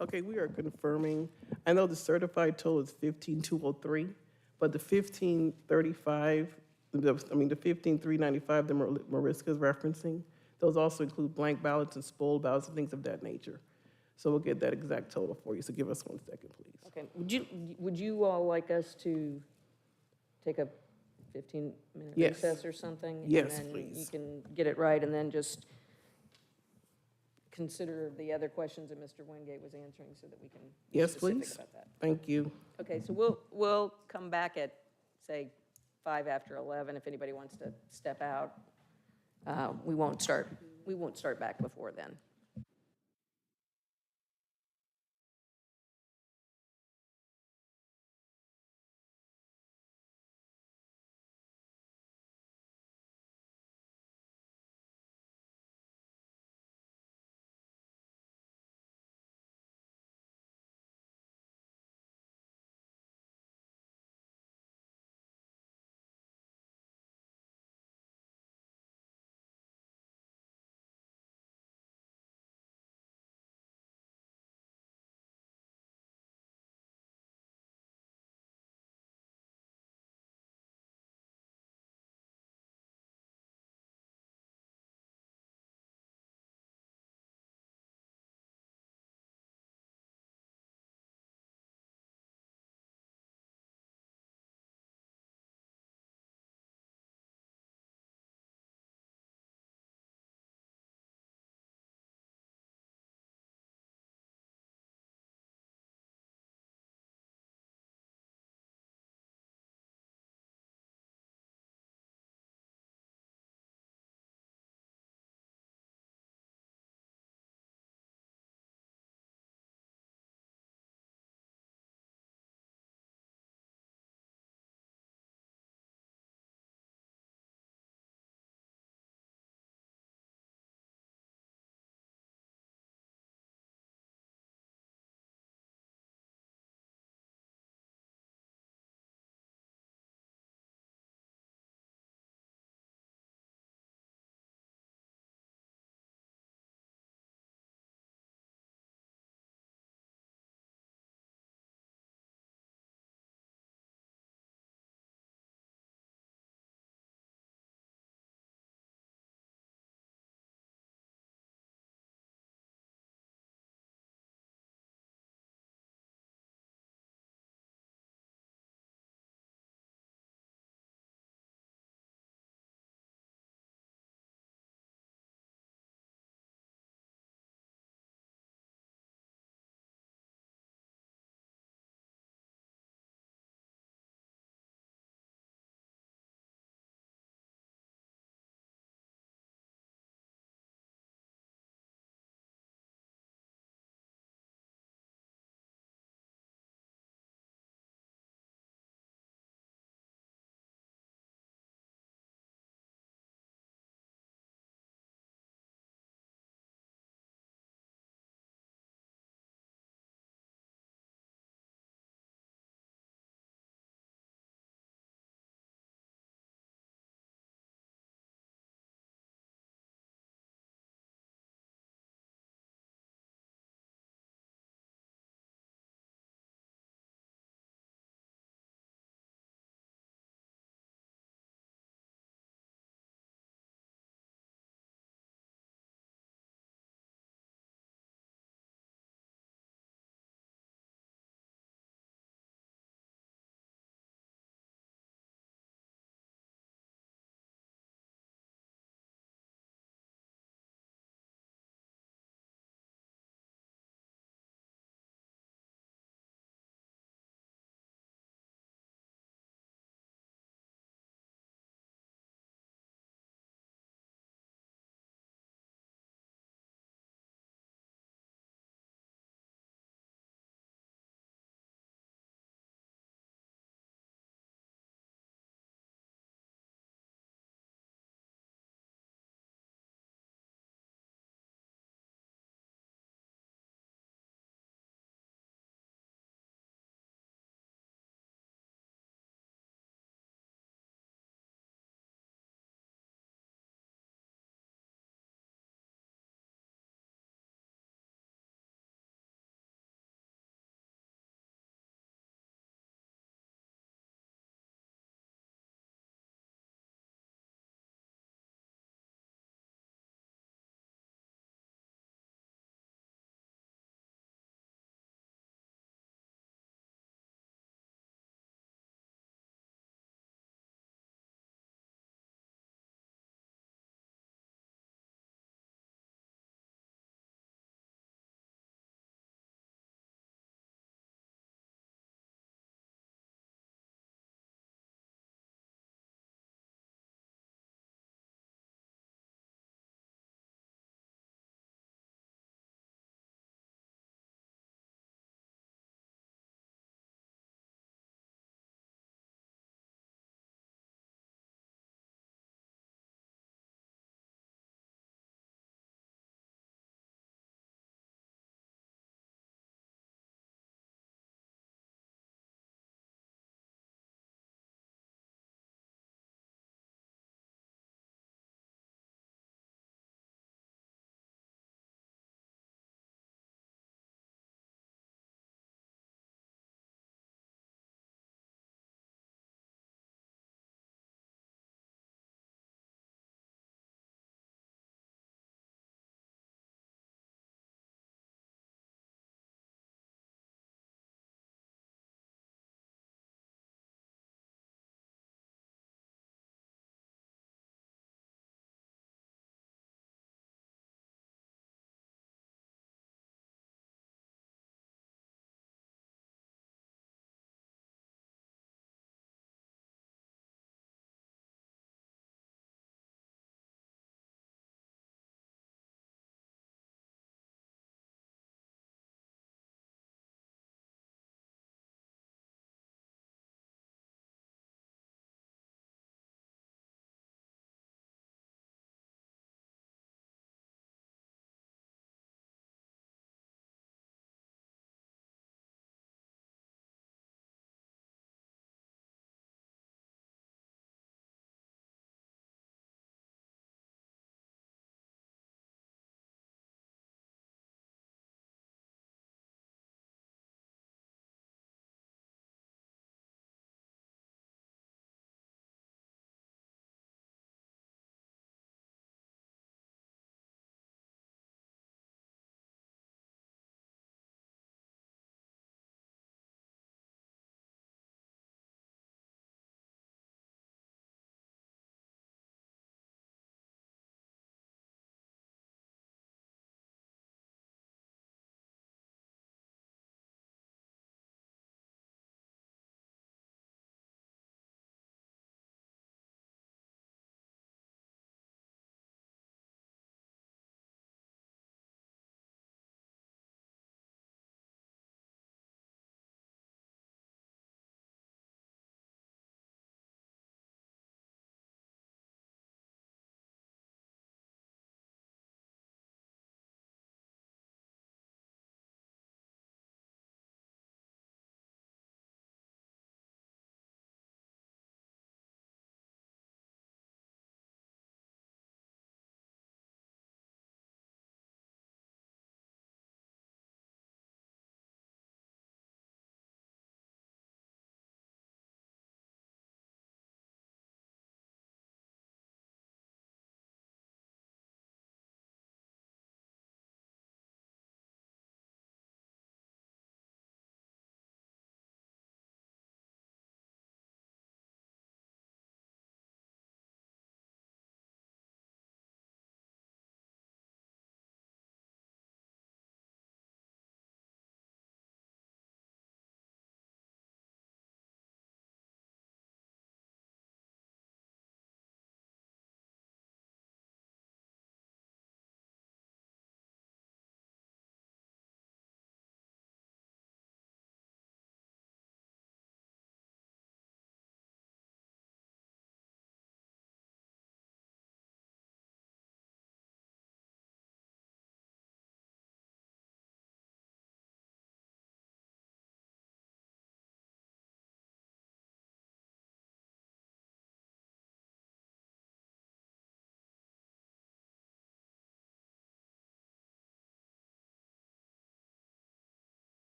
Okay, we are confirming, I know the certified total is 15,203, but the 1535, the 15,395 that Mariska is referencing, those also include blank ballots and spoiled ballots and things of that nature. So we'll get that exact total for you, so give us 1 second, please. Okay, would you all like us to take a 15-minute Yes. recess or something? Yes, And then you please. can get it right, and then just consider the other questions that Mr. Wingate was answering so that we can be Yes, specific please. about that. Thank you. Okay, so we'll come back at, say, 5 after 11 if anybody wants to step out. We won't start back before then.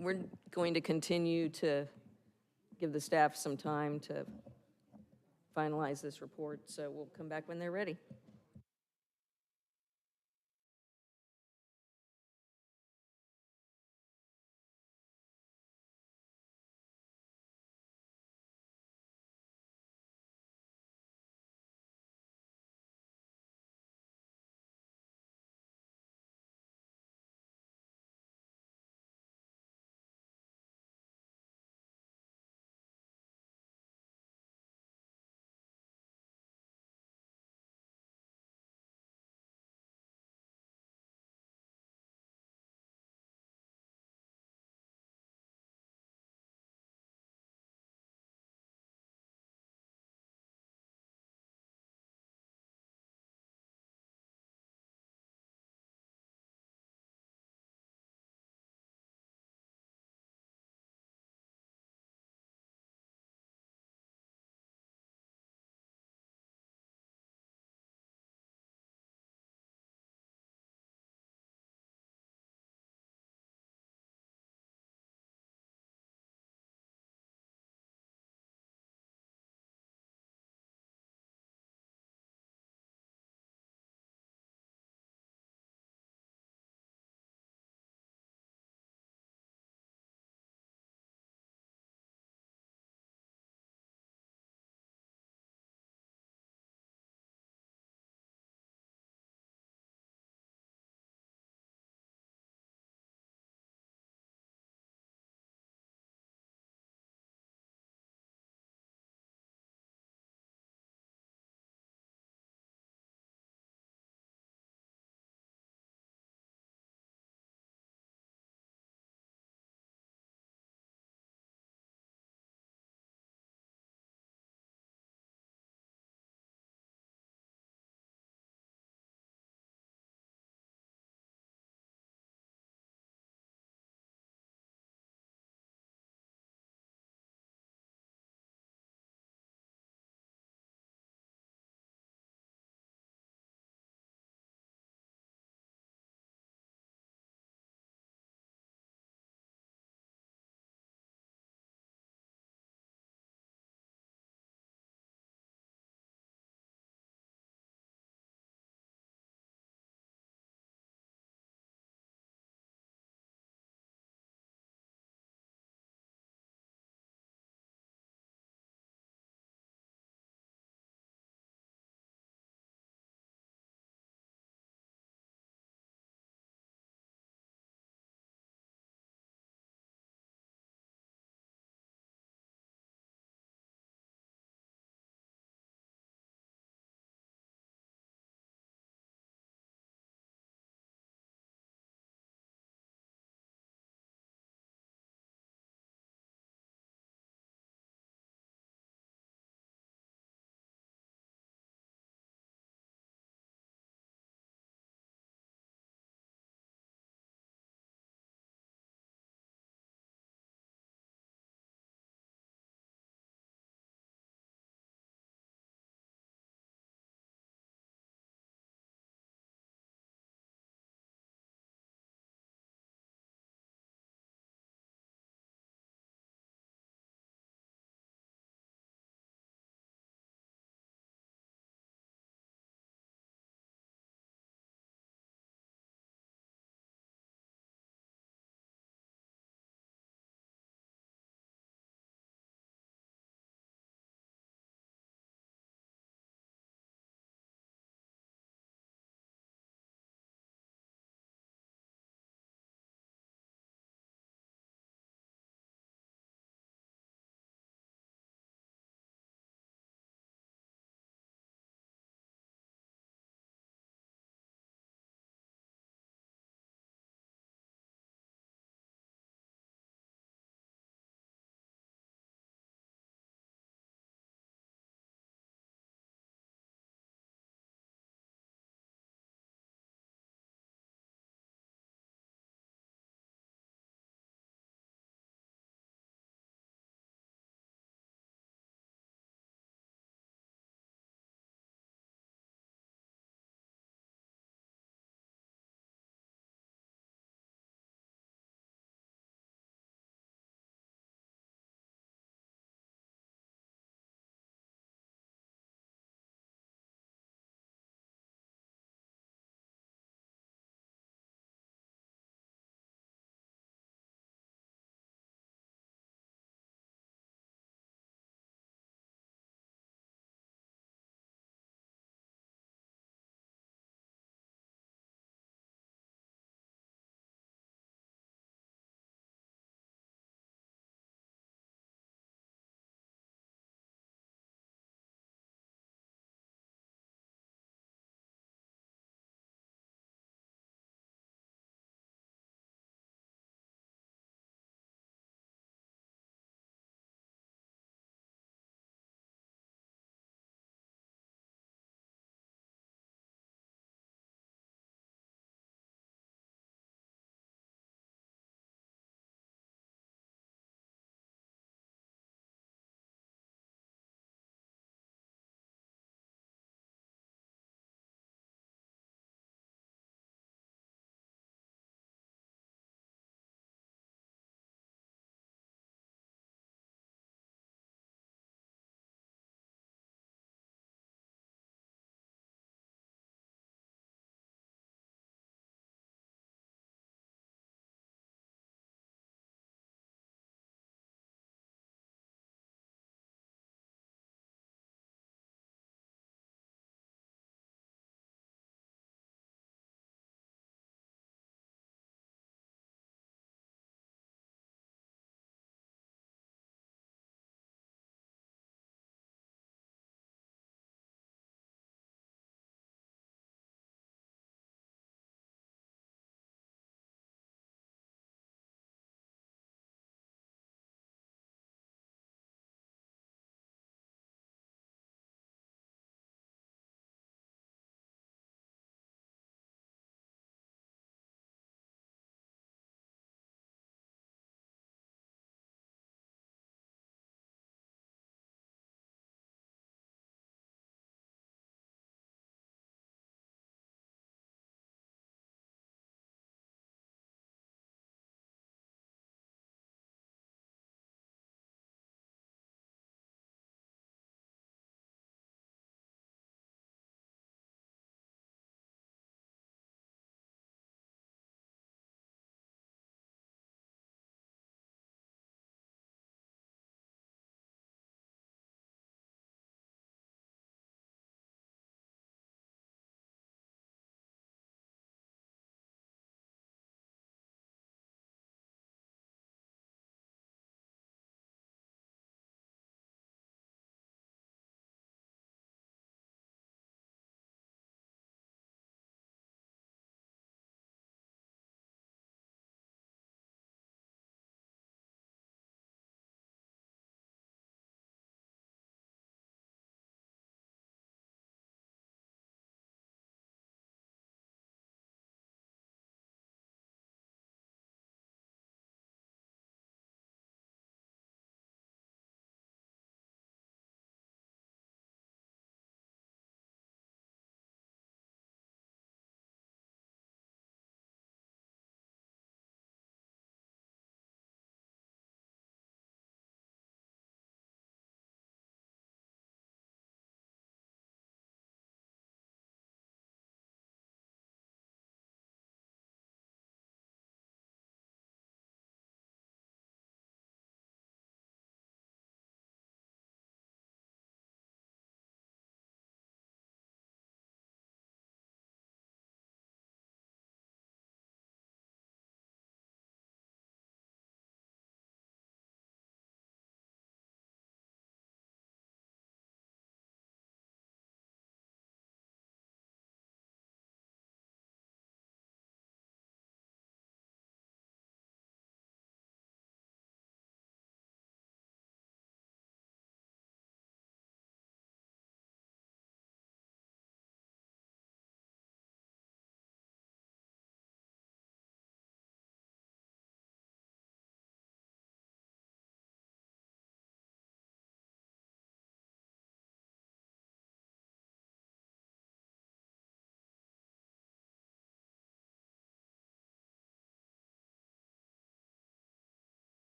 we're going to continue to give the staff some time to finalize this report, so we'll come back when they're ready.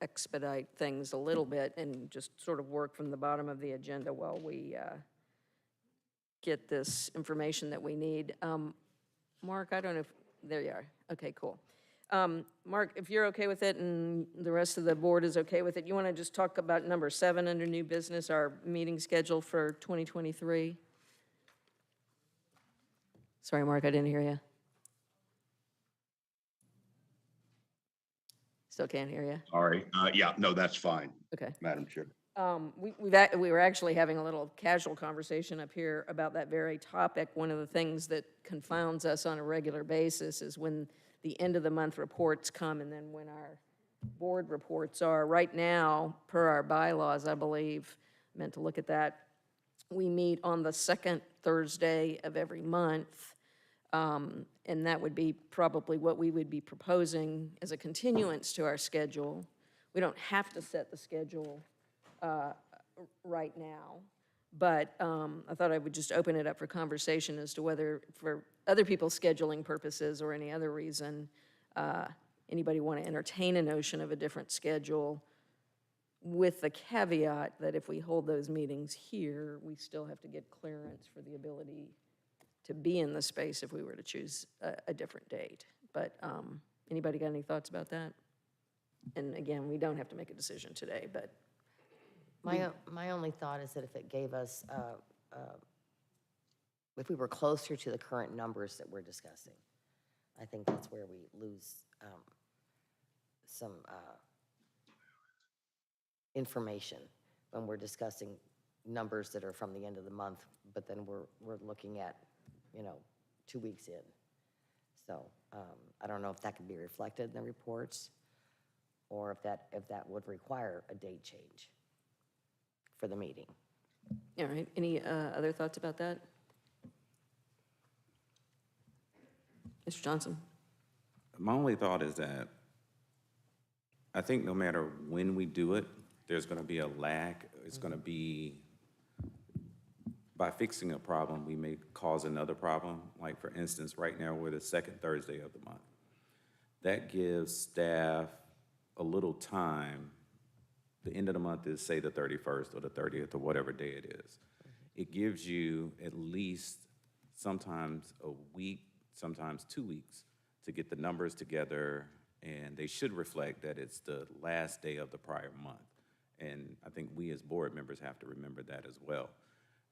expedite things a little bit and just sort of work from the bottom of the agenda while we get this information that we need. Mark, I don't know if, there you are. Okay, cool. Mark, if you're okay with it and the rest of the board is okay with it, you want to just talk about number 7 under new business, our meeting schedule for 2023? Sorry, Mark, I didn't hear you. Still can't hear you. Sorry. Yeah, no, that's fine, Okay. Madam Chair. We were actually having a little casual conversation up here about that very topic. One of the things that confounds us on a regular basis is when the end of the month reports come and then when our board reports are. Right now, per our bylaws, I believe, meant to look at that, we meet on the second Thursday of every month. And that would be probably what we would be proposing as a continuance to our schedule. We don't have to set the schedule right now, but I thought I would just open it up for conversation as to whether, for other people's scheduling purposes or any other reason, anybody want to entertain a notion of a different schedule, with the caveat that if we hold those meetings here, we still have to get clearance for the ability to be in the space if we were to choose a different date. But anybody got any thoughts about that? And again, we don't have to make a decision today, but. My only thought is that if it gave us, if we were closer to the current numbers that we're discussing, I think that's where we lose some information when we're discussing numbers that are from the end of the month, but then we're looking at, 2 weeks in. So I don't know if that could be reflected in the reports, or if that would require a date change for the meeting. All right, any other thoughts about that? Mr. Johnson? My only thought is that I think no matter when we do it, there's going to be a lag. It's going to be, by fixing a problem, we may cause another problem. Like, for instance, right now, we're the second Thursday of the month. That gives staff a little time. The end of the month is, say, the 31st or the 30th or whatever day it is. It gives you at least sometimes a week, sometimes 2 weeks to get the numbers together, and they should reflect that it's the last day of the prior month. And I think we as board members have to remember that as well.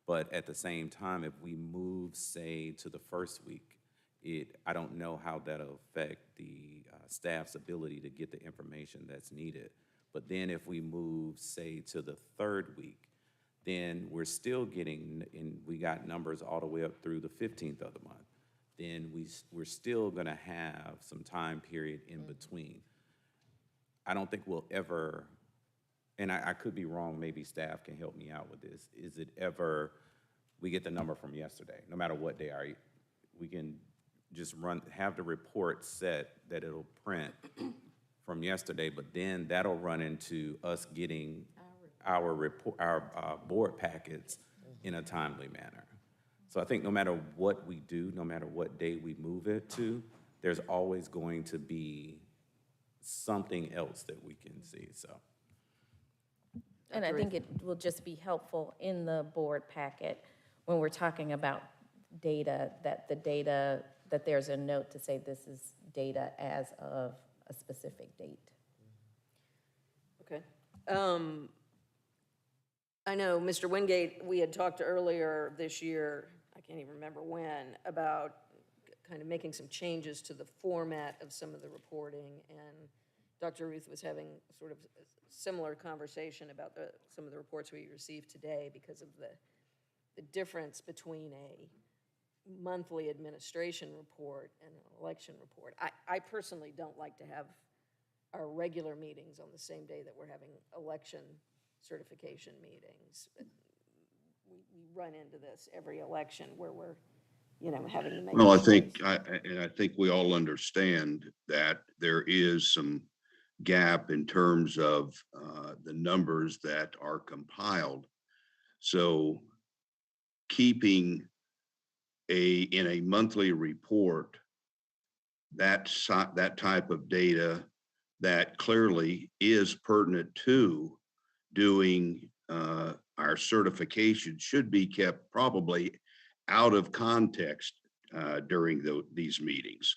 But at the same time, if we move, say, to the first week, I don't know how that'll affect the staff's ability to get the information that's needed. But then if we move, say, to the third week, then we're still getting, and we got numbers all the way up through the 15th of the month. Then we're still going to have some time period in between. I don't think we'll ever, and I could be wrong, maybe staff can help me out with this. Is it ever, we get the number from yesterday, no matter what day we can just have the report set that it'll print from yesterday, but then that'll run into us getting our board packets in a timely manner. So I think no matter what we do, no matter what day we move it to, there's always going to be something else that we can see, so. And I think it will just be helpful in the board packet when we're talking about data, that there's a note to say this is data as of a specific date. Okay. I know, Mr. Wingate, we had talked earlier this year, I can't even remember when, about kind of making some changes to the format of some of the reporting, and Dr. Ruth was having sort of a similar conversation about some of the reports we received today because of the difference between a monthly administration report and an election report. I personally don't like to have our regular meetings on the same day that we're having election certification meetings. We run into this every election where we're, having to make. Well, I think we all understand that there is some gap in terms of the numbers that are compiled. So keeping in a monthly report that type of data that clearly is pertinent to doing our certification should be kept probably out of context during these meetings.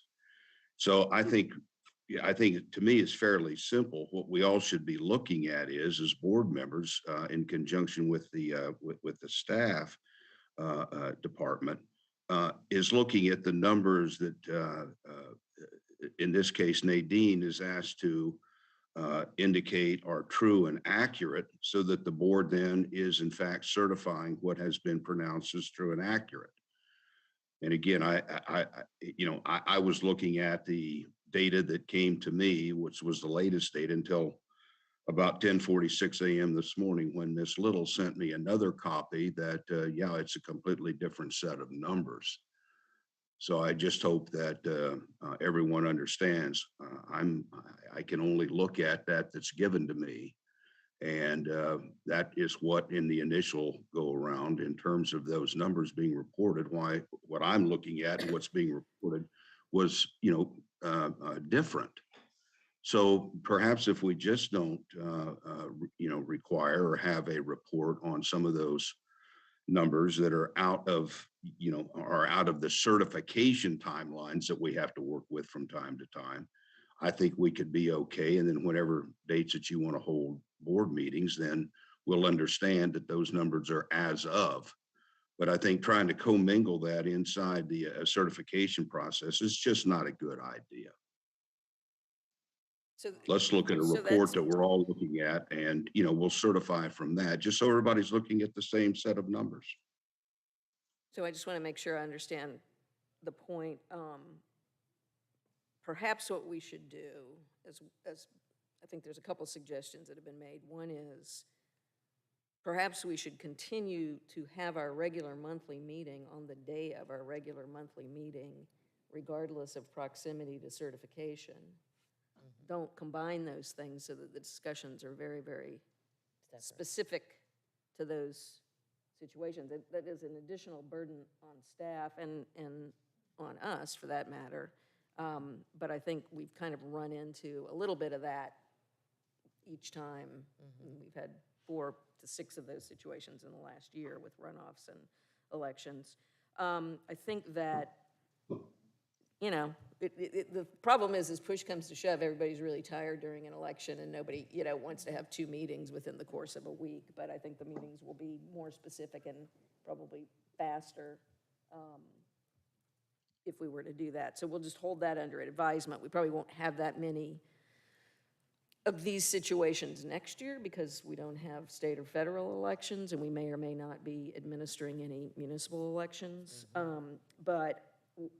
So I think, yeah, I think to me it's fairly simple. What we all should be looking at is, as board members, in conjunction with the staff department, is looking at the numbers that, in this case, Nadine is asked to indicate are true and accurate, so that the board then is in fact certifying what has been pronounced as true and accurate. And again, I was looking at the data that came to me, which was the latest data, until about 10:46 a.m. this morning, when Miss Little sent me another copy that, yeah, it's a completely different set of numbers. So I just hope that everyone understands. I can only look at that's given to me. And that is what in the initial go around in terms of those numbers being reported, why what I'm looking at and what's being reported was, different. So perhaps if we just don't, require or have a report on some of those numbers that are out of, are out of the certification timelines that we have to work with from time to time, I think we could be okay. And then whatever dates that you want to hold board meetings, then we'll understand that those numbers are as of. But I think trying to commingle that inside the certification process is just not a good idea. So, Let's look at a so report that's- that we're all looking at, and, we'll certify from that, just so everybody's looking at the same set of numbers. So I just want to make sure I understand the point. Perhaps what we should do is, I think there's a couple suggestions that have been made. One is perhaps we should continue to have our regular monthly meeting on the day of our regular monthly meeting, regardless of proximity to certification. Don't combine those things so that the discussions are very, very specific to those situations. That is an additional burden on staff and on us, for that matter. But I think we've kind of run into a little bit of that each time. We've had 4 to 6 of those situations in the last year with runoffs and elections. I think that, the problem is push comes to shove, everybody's really tired during an election, and nobody, wants to have 2 meetings within the course of a week. But I think the meetings will be more specific and probably faster if we were to do that. So we'll just hold that under advisement. We probably won't have that many of these situations next year because we don't have state or federal elections, and we may or may not be administering any municipal elections. But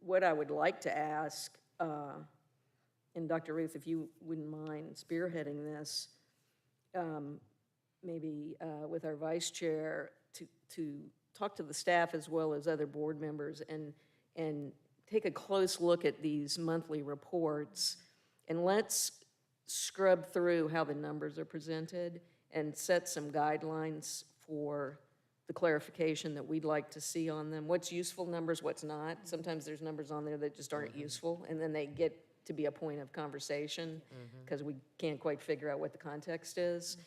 what I would like to ask, and Dr. Ruth, if you wouldn't mind spearheading this, maybe with our vice chair, to talk to the staff as well as other board members and take a close look at these monthly reports, and let's scrub through how the numbers are presented and set some guidelines for the clarification that we'd like to see on them. What's useful numbers, what's not. Sometimes there's numbers on there that just aren't useful, and then they get to be a point of conversation because we can't quite figure out what the context is.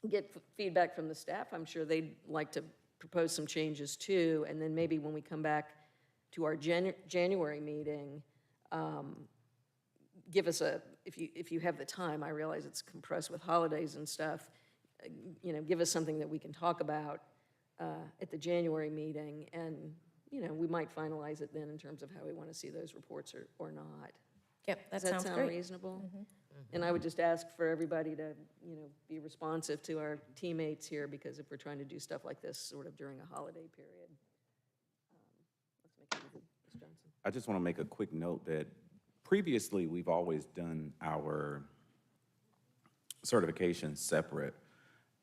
Get feedback from the staff. I'm sure they'd like to propose some changes too, and then maybe when we come back to our January meeting, give us if you have the time, I realize it's compressed with holidays and stuff, give us something that we can talk about at the January meeting, and, we might finalize it then in terms of how we want to see those reports or not. Yep, that Does that sounds sound great. reasonable? And I would just ask for everybody to, be responsive to our teammates here, because if we're trying to do stuff like this sort of during a holiday period. Let's make it easy. Ms. Johnson. I just want to make a quick note that previously we've always done our certifications separate.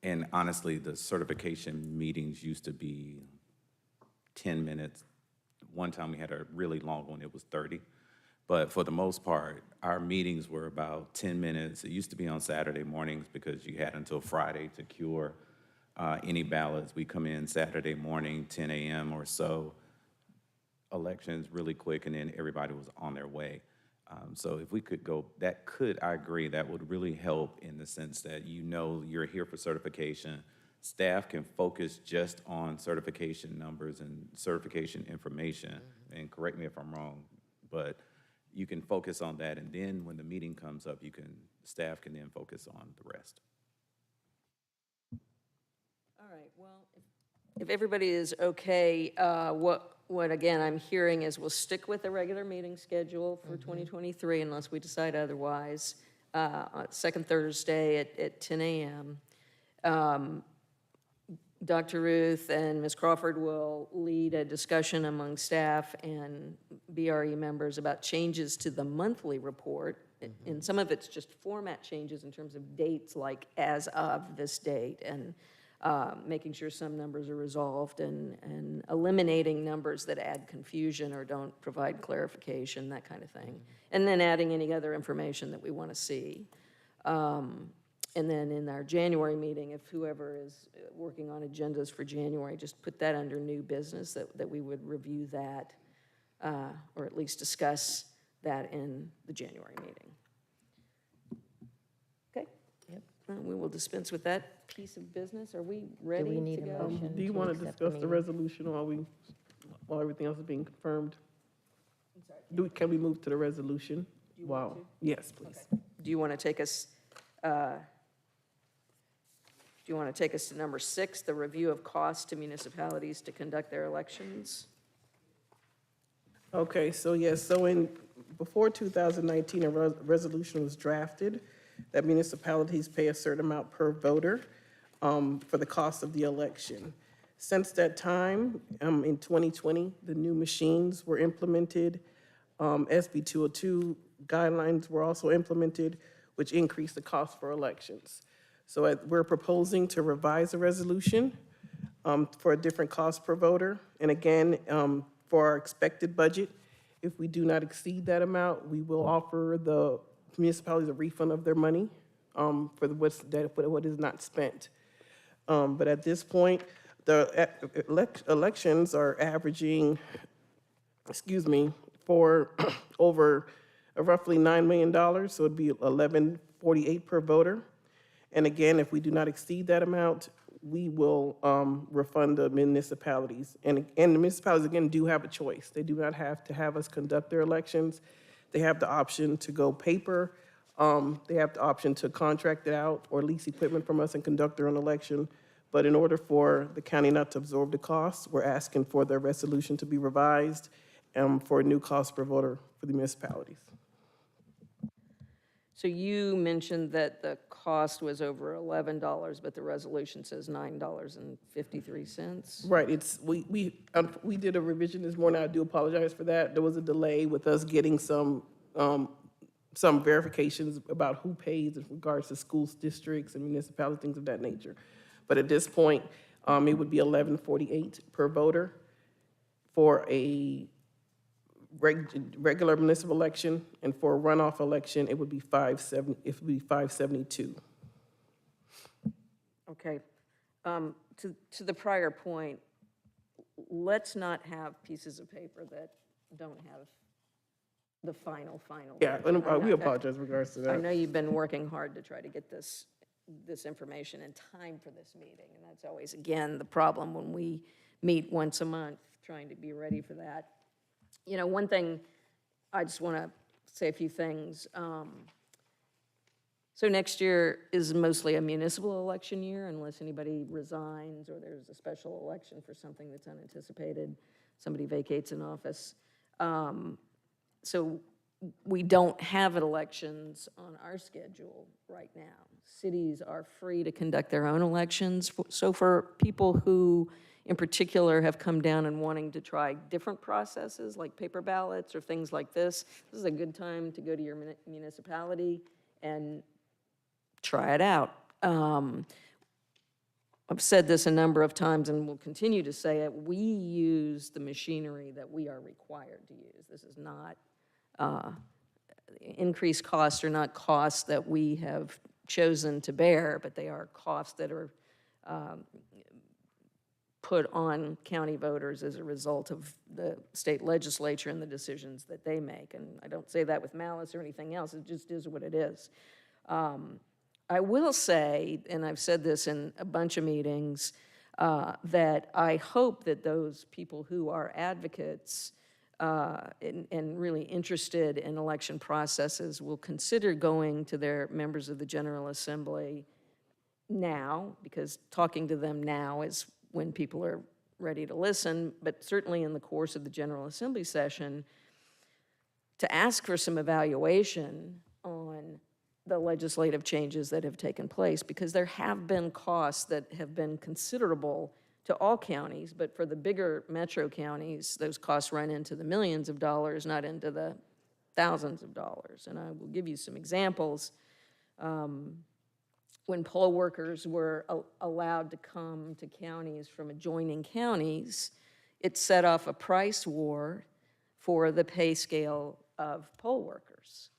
And honestly, the certification meetings used to be 10 minutes. One time we had a really long one, it was 30. But for the most part, our meetings were about 10 minutes. It used to be on Saturday mornings because you had until Friday to cure any ballots. We come in Saturday morning, 10 a.m. or so, elections really quick, and then everybody was on their way. So if we could go, that could, I agree, that would really help in the sense that you know you're here for certification. Staff can focus just on certification numbers and certification information, and correct me if I'm wrong, but you can focus on that, and then when the meeting comes up, staff can then focus on the rest. All right, well, if everybody is okay, what again I'm hearing is we'll stick with the regular meeting schedule for 2023 unless we decide otherwise, second Thursday at 10 a.m. Dr. Ruth and Ms. Crawford will lead a discussion among staff and BRE members about changes to the monthly report. And some of it's just format changes in terms of dates, like as of this date, and making sure some numbers are resolved and eliminating numbers that add confusion or don't provide clarification, that kind of thing. And then adding any other information that we want to see. And then in our January meeting, if whoever is working on agendas for January, just put that under new business, that we would review that, or at least discuss that in the January meeting. Okay? Yep. We will dispense with that piece of business. Are we ready we need to a go? motion? Do you to want to accept the discuss the meeting. resolution while everything else is being confirmed? Can we move to the resolution? Wow. Yes, please. Do you want to take us, to number 6, the review of costs to municipalities to conduct their elections? Okay, so yes, before 2019, a resolution was drafted that municipalities pay a certain amount per voter for the cost of the election. Since that time, in 2020, the new machines were implemented. SB 202 guidelines were also implemented, which increased the cost for elections. So we're proposing to revise the resolution for a different cost per voter. And again, for our expected budget, if we do not exceed that amount, we will offer the municipalities a refund of their money for what is not spent. But at this point, the elections are averaging, for over roughly $9 million, so it'd be $11.48 per voter. And again, if we do not exceed that amount, we will refund the municipalities. And the municipalities, again, do have a choice. They do not have to have us conduct their elections. They have the option to go paper. They have the option to contract it out or lease equipment from us and conduct their own election. But in order for the county not to absorb the costs, we're asking for their resolution to be revised for a new cost per voter for the municipalities. So you mentioned that the cost was over $11, but the resolution says $9.53. Right, we did a revision this morning. I do apologize for that. There was a delay with us getting some verifications about who pays in regards to schools, districts, and municipalities, things of that nature. But at this point, it would be $11.48 per voter for a regular municipal election, and for a runoff election, it would be $5.72. Okay. To the prior point, let's not have pieces of paper that don't have the final. Yeah, version. and we apologize in regards to that. I know you've been working hard to try to get this information in time for this meeting, and that's always, again, the problem when we meet once a month, trying to be ready for that. You know, one thing, I just want to say a few things. So next year is mostly a municipal election year unless anybody resigns or there's a special election for something that's unanticipated, somebody vacates an office. So we don't have elections on our schedule right now. Cities are free to conduct their own elections. So for people who in particular have come down and wanting to try different processes like paper ballots or things like this is a good time to go to your municipality and try it out. I've said this a number of times and will continue to say it. We use the machinery that we are required to use. This is not increased costs, are not costs that we have chosen to bear, but they are costs that are put on county voters as a result of the state legislature and the decisions that they make. And I don't say that with malice or anything else, it just is what it is. I will say, and I've said this in a bunch of meetings, that I hope that those people who are advocates and really interested in election processes will consider going to their members of the General Assembly now, because talking to them now is when people are ready to listen, but certainly in the course of the General Assembly session, to ask for some evaluation on the legislative changes that have taken place, because there have been costs that have been considerable to all counties, but for the bigger metro counties, those costs run into the millions of dollars, not into the thousands of dollars. And I will give you some examples. When poll workers were allowed to come to counties from adjoining counties, it set off a price war for the pay scale of poll workers.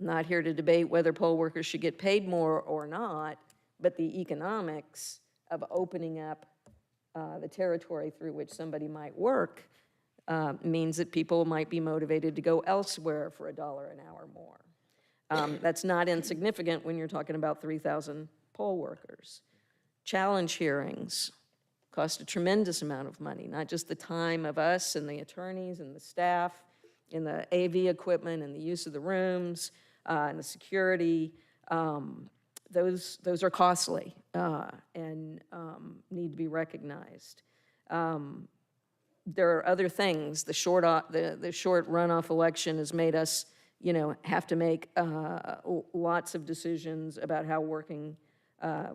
Not here to debate whether poll workers should get paid more or not, but the economics of opening up the territory through which somebody might work means that people might be motivated to go elsewhere for $1 an hour more. That's not insignificant when you're talking about 3,000 poll workers. Challenge hearings cost a tremendous amount of money, not just the time of us and the attorneys and the staff and the AV equipment and the use of the rooms and the security. Those are costly and need to be recognized. There are other things. The short runoff election has made us, have to make lots of decisions about how working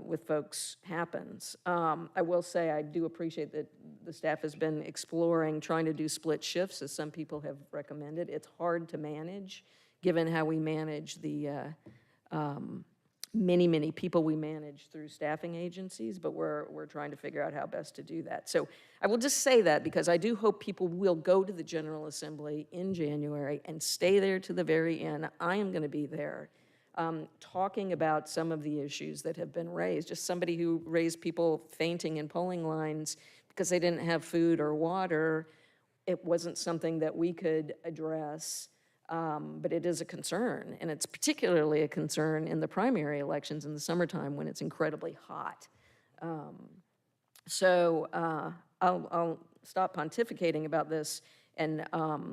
with folks happens. I will say I do appreciate that the staff has been exploring trying to do split shifts, as some people have recommended. It's hard to manage, given how we manage the many people we manage through staffing agencies, but we're trying to figure out how best to do that. So I will just say that because I do hope people will go to the General Assembly in January and stay there to the very end. I am going to be there talking about some of the issues that have been raised. Just somebody who raised people fainting in polling lines because they didn't have food or water. It wasn't something that we could address. But it is a concern, and it's particularly a concern in the primary elections in the summertime when it's incredibly hot. So I'll stop pontificating about this and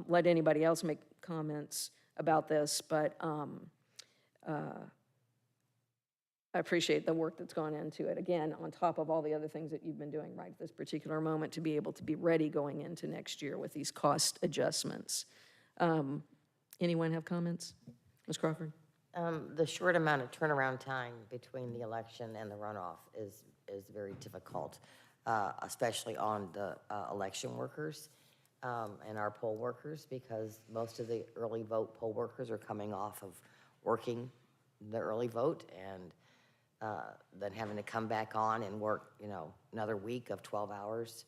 let anybody else make comments about this, but I appreciate the work that's gone into it, again, on top of all the other things that you've been doing right at this particular moment to be able to be ready going into next year with these cost adjustments. Anyone have comments? Ms. Crawford? The short amount of turnaround time between the election and the runoff is very difficult, especially on the election workers and our poll workers, because most of the early vote poll workers are coming off of working the early vote and then having to come back on and work, another week of 12 hours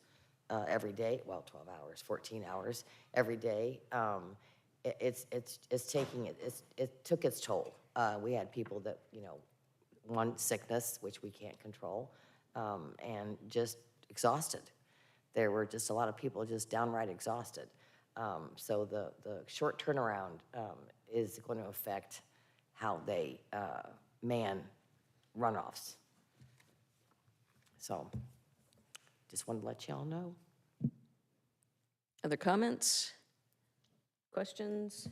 every day. Well, 12 hours, 14 hours every day. It's taking it took its toll. We had people that, one, sickness, which we can't control, and just exhausted. There were just a lot of people just downright exhausted. So the short turnaround is going to affect how they man runoffs. So just wanted to let y'all know. Other comments? Questions?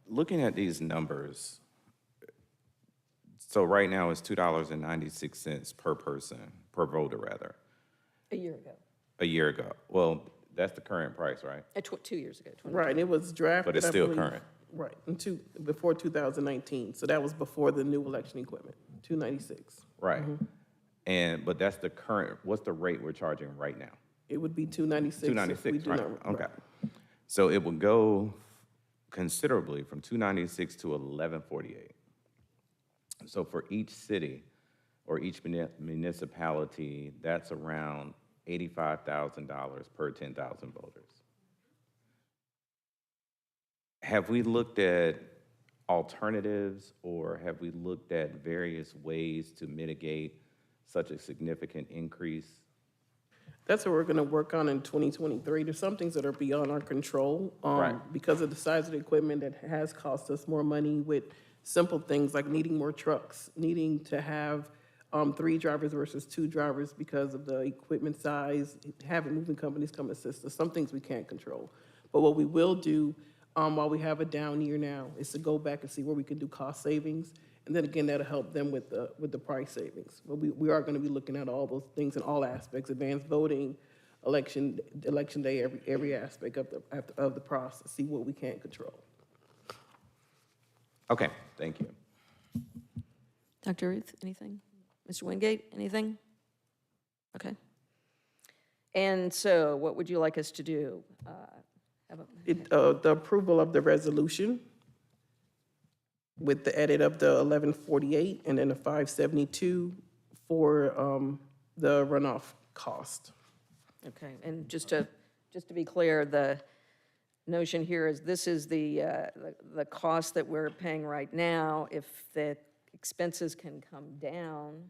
Looking at these numbers, so right now it's $2.96 per person, per voter rather. A year ago. A year ago. Well, that's the current price, right? 2 years ago. Right, it was drafted. But it's still current. Right, before 2019, so that was before the new election equipment, $2.96. Right. But that's the current, what's the rate we're charging right now? It would be $2.96. $2.96, right, okay. So it would go considerably from $2.96 to $11.48. So for each city or each municipality, that's around $85,000 per 10,000 voters. Have we looked at alternatives, or have we looked at various ways to mitigate such a significant increase? That's what we're gonna work on in 2023. There's some things that are beyond our control. Right. Because of the size of the equipment that has cost us more money with simple things like needing more trucks, needing to have 3 drivers versus 2 drivers because of the equipment size, having moving companies come assist us. Some things we can't control. But what we will do, while we have a down year now, is to go back and see where we can do cost savings. And then again, that'll help them with the price savings. But we are gonna be looking at all those things in all aspects, advanced voting, election day, every aspect of the process, see what we can't control. Okay, thank you. Dr. Ruth, anything? Mr. Wingate, anything? Okay. And so what would you like us to do? The approval of the resolution with the edit of the 1148 and then the 572 for the runoff cost. Okay, and just to be clear, the notion here is this is the cost that we're paying right now. If the expenses can come down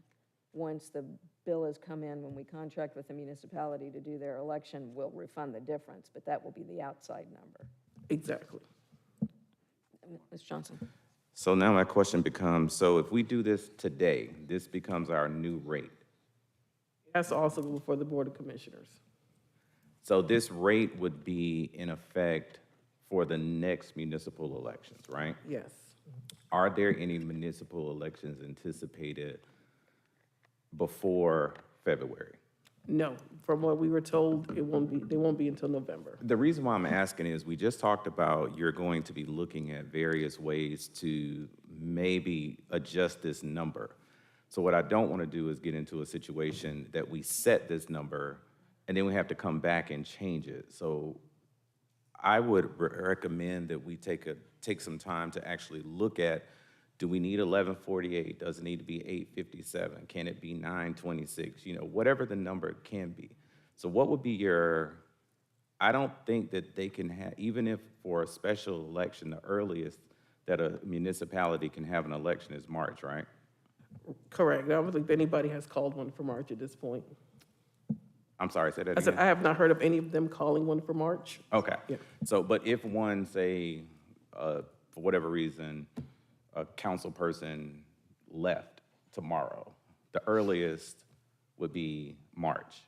once the bill has come in, when we contract with the municipality to do their election, we'll refund the difference, but that will be the outside number. Exactly. Ms. Johnson? So now my question becomes, so if we do this today, this becomes our new rate. That's also before the Board of Commissioners. So this rate would be in effect for the next municipal elections, right? Yes. Are there any municipal elections anticipated before February? No, from what we were told, they won't be until November. The reason why I'm asking is we just talked about you're going to be looking at various ways to maybe adjust this number. So what I don't want to do is get into a situation that we set this number and then we have to come back and change it. So I would recommend that we take some time to actually look at, do we need 1148? Does it need to be 857? Can it be 926? You know, whatever the number can be. So what would be your, I don't think that they can have, even if for a special election, the earliest that a municipality can have an election is March, right? Correct. I don't think anybody has called one for March at this point. I'm sorry, say that I said, again? I have not heard of any of them calling one for March. Okay. Yeah. So, but if one, say, for whatever reason, a council person left tomorrow, the earliest would be March.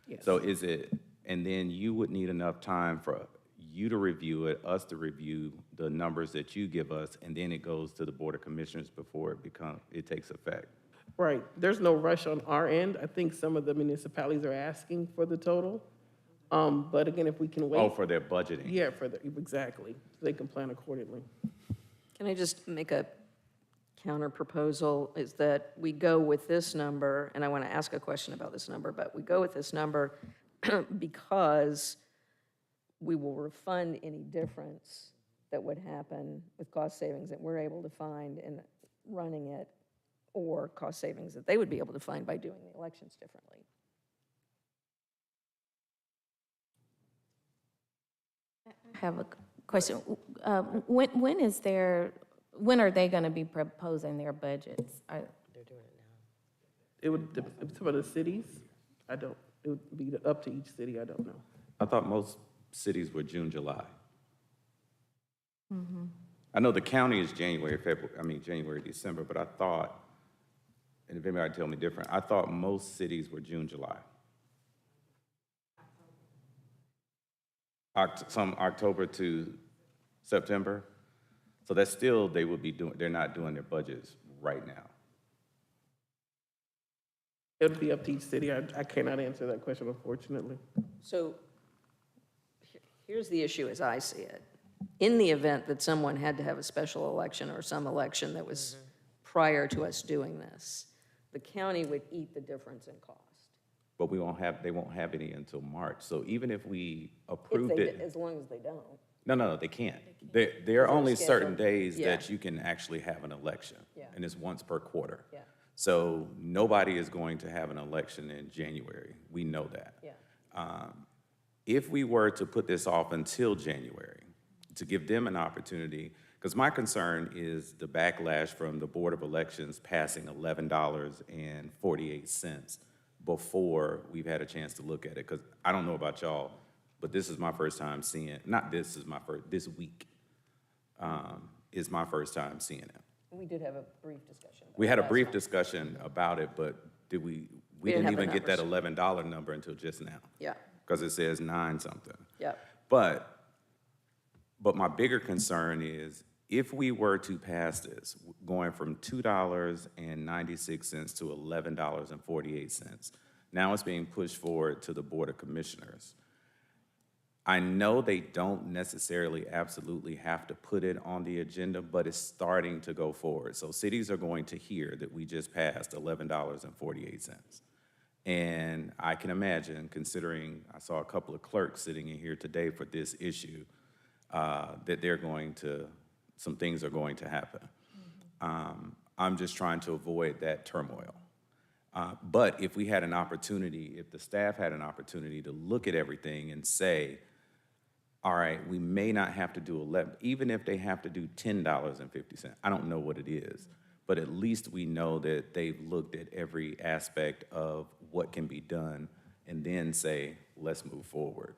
Yes. So is it, and then you would need enough time for you to review it, us to review the numbers that you give us, and then it goes to the Board of Commissioners before it takes effect. Right. There's no rush on our end. I think some of the municipalities are asking for the total. But again, if we can wait. Oh, for their budgeting. Yeah, exactly. They can plan accordingly. Can I just make a counter proposal, is that we go with this number, and I want to ask a question about this number, but we go with this number because we will refund any difference that would happen with cost savings that we're able to find in running it, or cost savings that they would be able to find by doing the elections differently. I have a question. When are they going to be proposing their budgets? It would, some of the cities, it would be up to each city, I don't know. I thought most cities were June, July. I know the county is January, December, but I thought, and if anybody tell me different, I thought most cities were June, July. Some October to September. So that's still, they're not doing their budgets right now. It'll be up to each city. I cannot answer that question, unfortunately. So here's the issue as I see it. In the event that someone had to have a special election or some election that was prior to us doing this, the county would eat the difference in cost. But they won't have any until March. So even if we approved it. As long as they don't. No, they can't. There are only certain days Yeah. that you can actually have an election. Yeah. And it's once per quarter. Yeah. So nobody is going to have an election in January. We know that. Yeah. If we were to put this off until January, to give them an opportunity, Because my concern is the backlash from the Board of Elections passing $11.48 before we've had a chance to look at it. Because I don't know about y'all, but this is my first time seeing, this week is my first time seeing it. We did have a brief discussion. We had a brief discussion about it, but we didn't have the even get that numbers. $11 number until just now. Yeah, Because it says 9 something. yeah. But my bigger concern is if we were to pass this, going from $2.96 to $11.48, now it's being pushed forward to the Board of Commissioners. I know they don't necessarily absolutely have to put it on the agenda, but it's starting to go forward. So cities are going to hear that we just passed $11.48. And I can imagine, considering I saw a couple of clerks sitting in here today for this issue, that some things are going to happen. I'm just trying to avoid that turmoil. But if we had an opportunity, if the staff had an opportunity to look at everything and say, all right, we may not have to do 11, even if they have to do $10.50, I don't know what it is, but at least we know that they've looked at every aspect of what can be done and then say, let's move forward.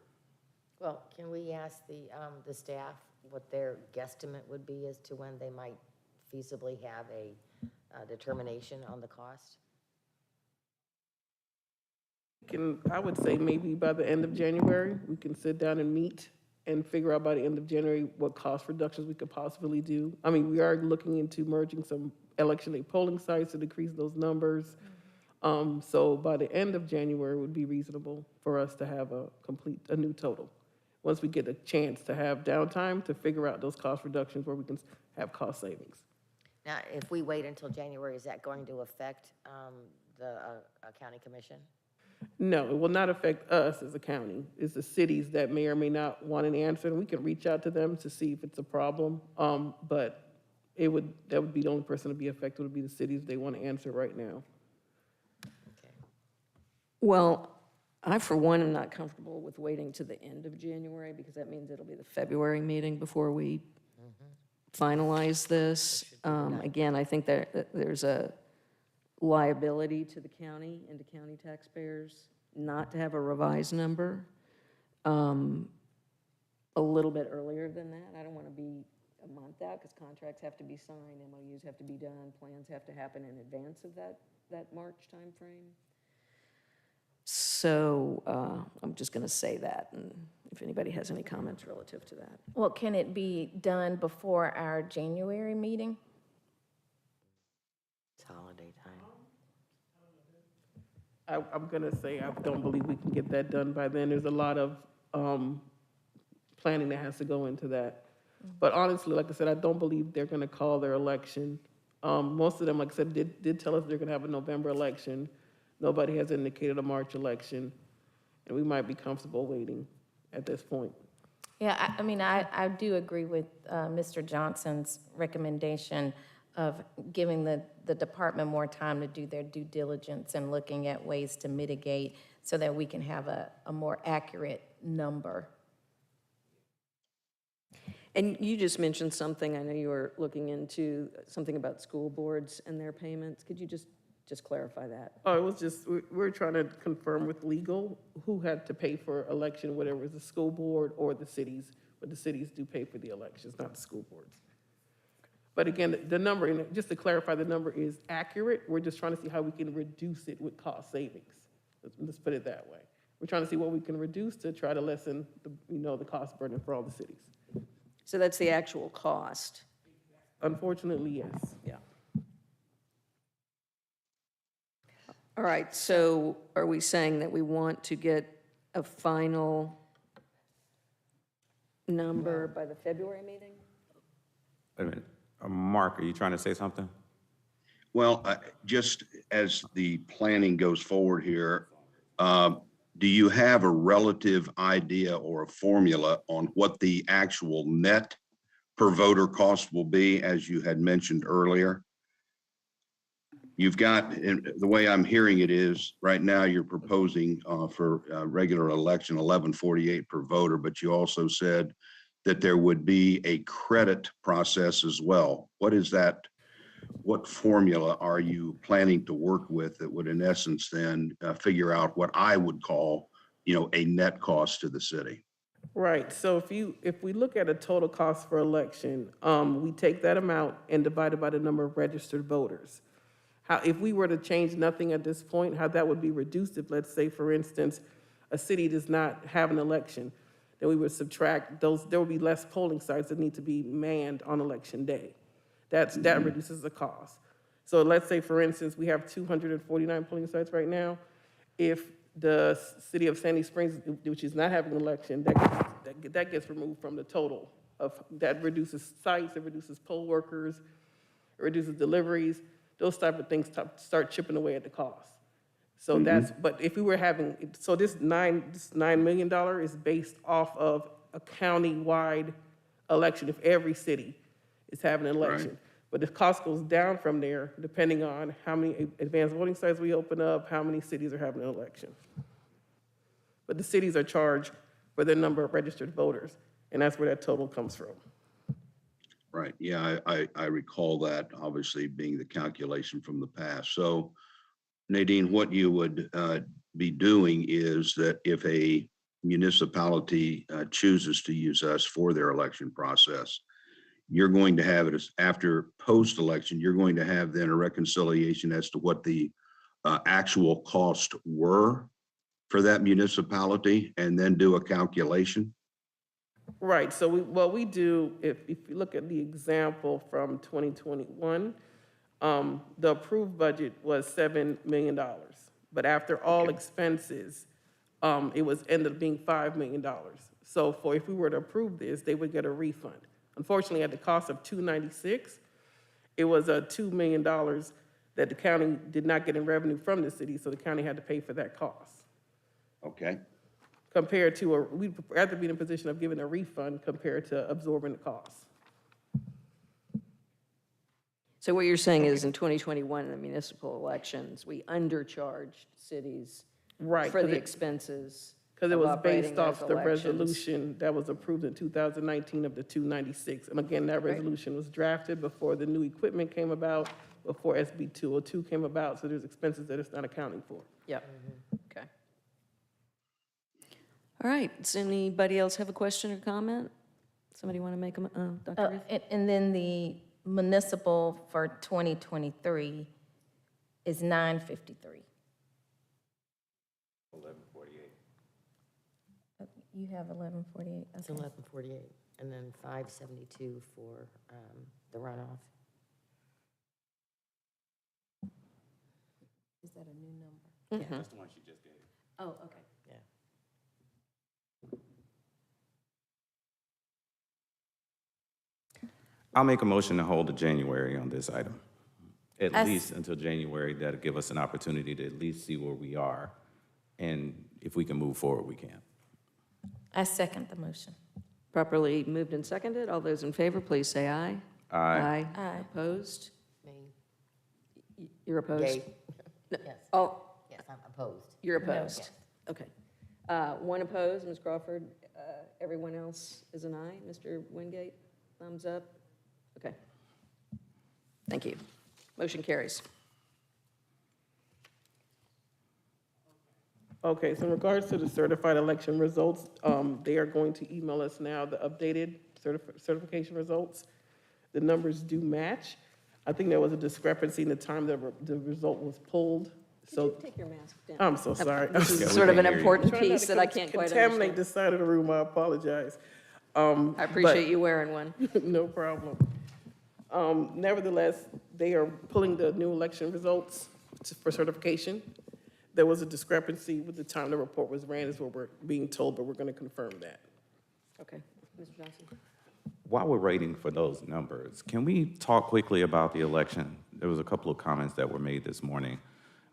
Well, can we ask the staff what their guesstimate would be as to when they might feasibly have a determination on the cost? I would say maybe by the end of January, we can sit down and meet and figure out by the end of January what cost reductions we could possibly do. I mean, we are looking into merging some election day polling sites to decrease those numbers. So by the end of January would be reasonable for us to have a new total. Once we get a chance to have downtime to figure out those cost reductions where we can have cost savings. Now, if we wait until January, is that going to affect the county commission? No, it will not affect us as a county. It's the cities that may or may not want an answer, and we can reach out to them to see if it's a problem. But that would be the only person to be affected would be the cities. They want to answer right now. Okay. Well, I, for one, am not comfortable with waiting to the end of January because that means it'll be the February meeting before we finalize this. Again, I think that there's a liability to the county and to county taxpayers not to have a revised number a little bit earlier than that. I don't want to be a month out because contracts have to be signed, MOUs have to be done, plans have to happen in advance of that March timeframe. So I'm just going to say that, and if anybody has any comments relative to that. Well, can it be done before our January meeting? It's holiday time. I'm gonna say I don't believe we can get that done by then. There's a lot of planning that has to go into that. But honestly, like I said, I don't believe they're gonna call their election. Most of them, like I said, did tell us they're gonna have a November election. Nobody has indicated a March election, and we might be comfortable waiting at this point. Yeah, I mean, I do agree with Mr. Johnson's recommendation of giving the department more time to do their due diligence and looking at ways to mitigate so that we can have a more accurate number. And you just mentioned something, I know you were looking into something about school boards and their payments. Could you just clarify that? Oh, it was just, we're trying to confirm with legal who had to pay for election, whether it was the school board or the cities, but the cities do pay for the elections, not the school boards. But again, the number, and just to clarify, the number is accurate. We're just trying to see how we can reduce it with cost savings. Let's put it that way. We're trying to see what we can reduce to try to lessen the cost burden for all the cities. So that's the actual cost? Unfortunately, yes. Yeah. All right, so are we saying that we want to get a final number by the February meeting? Wait a minute. Mark, are you trying to say something? Well, just as the planning goes forward here, do you have a relative idea or a formula on what the actual net per voter cost will be, as you had mentioned earlier? You've got, the way I'm hearing it is, right now you're proposing for a regular election $11.48 per voter, but you also said that there would be a credit process as well. What is that? What formula are you planning to work with that would in essence then figure out what I would call, a net cost to the city? Right, so if we look at a total cost for election, we take that amount and divide it by the number of registered voters. If we were to change nothing at this point, how that would be reduced if, let's say, for instance, a city does not have an election, then we would subtract those, there would be less polling sites that need to be manned on election day. That reduces the cost. So let's say, for instance, we have 249 polling sites right now. If the city of Sandy Springs, which is not having an election, that gets removed from the total that reduces sites, it reduces poll workers, it reduces deliveries, those type of things start chipping away at the cost. So but if we were having, so this $9 million is based off of a county-wide election if every city is having an election. Right. But the cost goes down from there depending on how many advanced voting sites we open up, how many cities are having an election. But the cities are charged for their number of registered voters, and that's where that total comes from. Right, yeah, I recall that obviously being the calculation from the past. So Nadine, what you would be doing is that if a municipality chooses to use us for their election process, you're going to have it after post-election, you're going to have then a reconciliation as to what the actual costs were for that municipality and then do a calculation? Right, so what we do, if you look at the example from 2021, the approved budget was $7 million. But after all expenses, it ended up being $5 million. So if we were to approve this, they would get a refund. Unfortunately, at the cost of $296, it was $2 million that the county did not get in revenue from the city, so the county had to pay for that cost. Okay. Compared to, we'd rather be in a position of giving a refund compared to absorbing the cost. So what you're saying is in 2021, in the municipal elections, we undercharged cities for the expenses. Because it was based off the resolution that was approved in 2019 of the 296. And again, that resolution was drafted before the new equipment came about, before SB 202 came about, so there's expenses that it's not accounting for. Yep, okay. All right, does anybody else have a question or comment? Somebody want to make a, Dr. Ruth? And then the municipal for 2023 is 953. 1148. You have 1148. It's 1148, and then 572 for the runoff. Is that a new number? That's the one she just gave. Oh, okay. Yeah. I'll make a motion to hold to January on this item. At As- least until January, that'll give us an opportunity to at least see where we are. And if we can move forward, we can. I second the motion. Properly moved and seconded. All those in favor, please say aye. Aye. Aye. Opposed? Me? You're opposed? Yay. No. Yes. Oh, Yes, I'm opposed. you're opposed? Okay. One opposed, Ms. Crawford. Everyone else is an aye. Mr. Wingate, thumbs up? Okay. Thank you. Motion carries. Okay, so in regards to the certified election results, they are going to email us now the updated certification results. The numbers do match. I think there was a discrepancy in the time that the result was pulled. So Could you take your mask down? I'm so sorry. This is Yeah, we sort of can an hear you. important Trying not piece to that I can't quite contaminate understand. this side of the room. I apologize. I appreciate you wearing one. No problem. Nevertheless, they are pulling the new election results for certification. There was a discrepancy with the time the report was ran, is what we're being told, but we're going to confirm that. Okay. Mr. Johnson? While we're waiting for those numbers, can we talk quickly about the election? There was a couple of comments that were made this morning.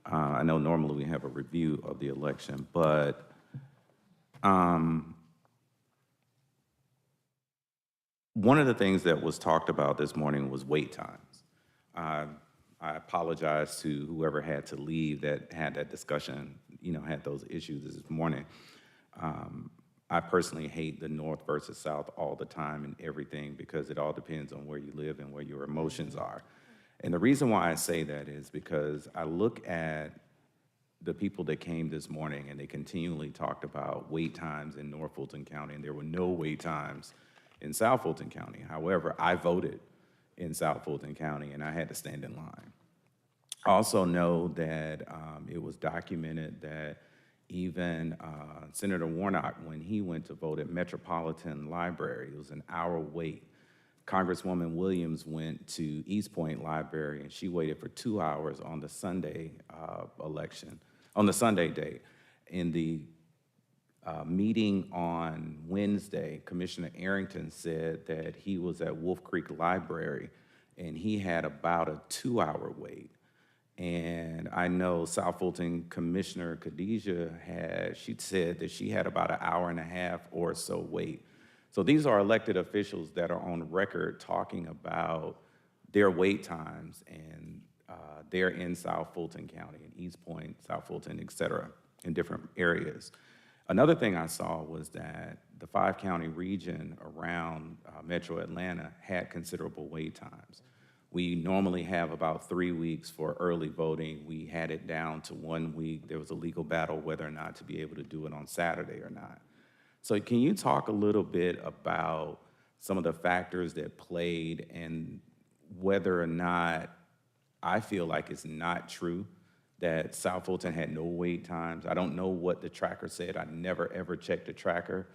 I know normally we have a review of the election, but one of the things that was talked about this morning was wait times. I apologize to whoever had to leave that had that discussion, had those issues this morning. I personally hate the North versus South all the time and everything because it all depends on where you live and where your emotions are. And the reason why I say that is because I look at the people that came this morning and they continually talked about wait times in North Fulton County, and there were no wait times in South Fulton County. However, I voted in South Fulton County and I had to stand in line. I also know that it was documented that even Senator Warnock, when he went to vote at Metropolitan Library, it was an hour wait. Congresswoman Williams went to East Point Library and she waited for 2 hours on the Sunday election, on the Sunday date. In the meeting on Wednesday, Commissioner Arrington said that he was at Wolf Creek Library and he had about a 2-hour wait. And I know South Fulton Commissioner Khadijah she said that she had about an hour and a half or so wait. So these are elected officials that are on record talking about their wait times, and they're in South Fulton County, in East Point, South Fulton, et cetera, in different areas. Another thing I saw was that the 5-county region around Metro Atlanta had considerable wait times. We normally have about 3 weeks for early voting. We had it down to 1 week. There was a legal battle whether or not to be able to do it on Saturday or not. So can you talk a little bit about some of the factors that played and whether or not I feel like it's not true that South Fulton had no wait times? I don't know what the tracker said. I never, ever checked the tracker,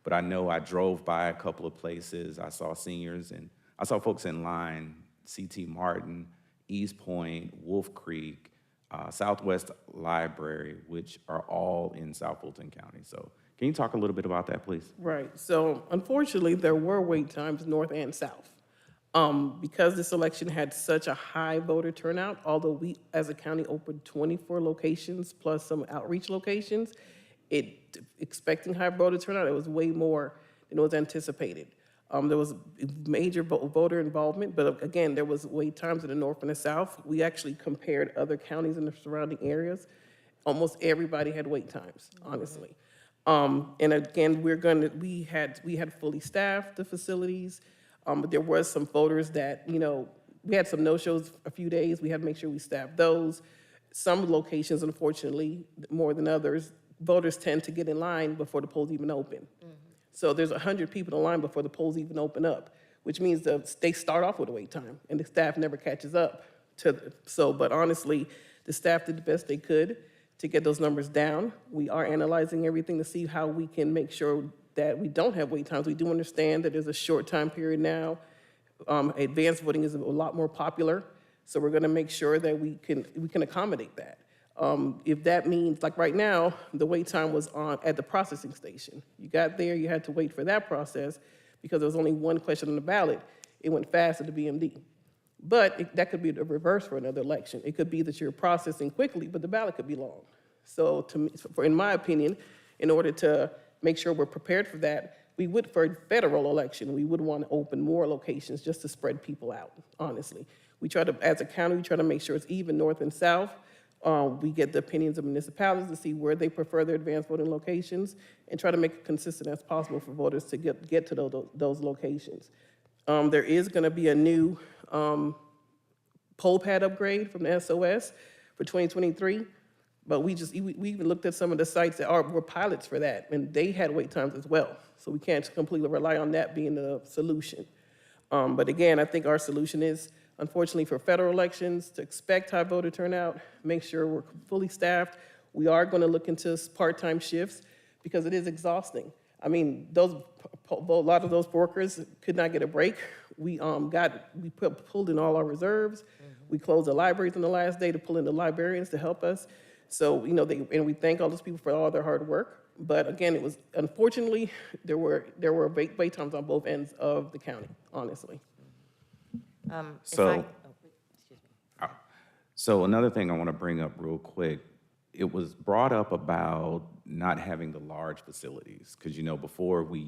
but I know I drove by a couple of places. I saw seniors and I saw folks in line, C.T. Martin, East Point, Wolf Creek, Southwest Library, which are all in South Fulton County. So can you talk a little bit about that, please? Right. So unfortunately, there were wait times north and south. Because this election had such a high voter turnout, although we as a county opened 24 locations plus some outreach locations, expecting high voter turnout, it was way more than was anticipated. There was major voter involvement, but again, there was wait times in the north and the south. We actually compared other counties in the surrounding areas. Almost everybody had wait times, honestly. And again, we had fully staffed the facilities, but there was some voters that, we had some no-shows a few days. We had to make sure we staffed those. Some locations, unfortunately, more than others, voters tend to get in line before the polls even open. So there's 100 people in line before the polls even open up, which means they start off with a wait time, and the staff never catches up but honestly, the staff did the best they could to get those numbers down. We are analyzing everything to see how we can make sure that we don't have wait times. We do understand that there's a short time period now. Advanced voting is a lot more popular, so we're gonna make sure that we can accommodate that. If that means, like right now, the wait time was at the processing station. You got there, you had to wait for that process because there was only one question on the ballot. It went fast at the BMD. But that could be the reverse for another election. It could be that you're processing quickly, but the ballot could be long. So in my opinion, in order to make sure we're prepared for that, for a federal election, we would want to open more locations just to spread people out, honestly. As a county, we try to make sure it's even north and south. We get the opinions of municipalities to see where they prefer their advanced voting locations and try to make it consistent as possible for voters to get to those locations. There is going to be a new poll pad upgrade from the SOS for 2023, but we even looked at some of the sites that were pilots for that, and they had wait times as well. So we can't completely rely on that being the solution. But again, I think our solution is, unfortunately, for federal elections, to expect high voter turnout, make sure we're fully staffed. We are going to look into part-time shifts because it is exhausting. I mean, a lot of those workers could not get a break. We pulled in all our reserves. We closed the libraries on the last day to pull in the librarians to help us. So, and we thank all those people for all their hard work. But again, unfortunately, there were wait times on both ends of the county, honestly. So another thing I want to bring up real quick, it was brought up about not having the large facilities, because before we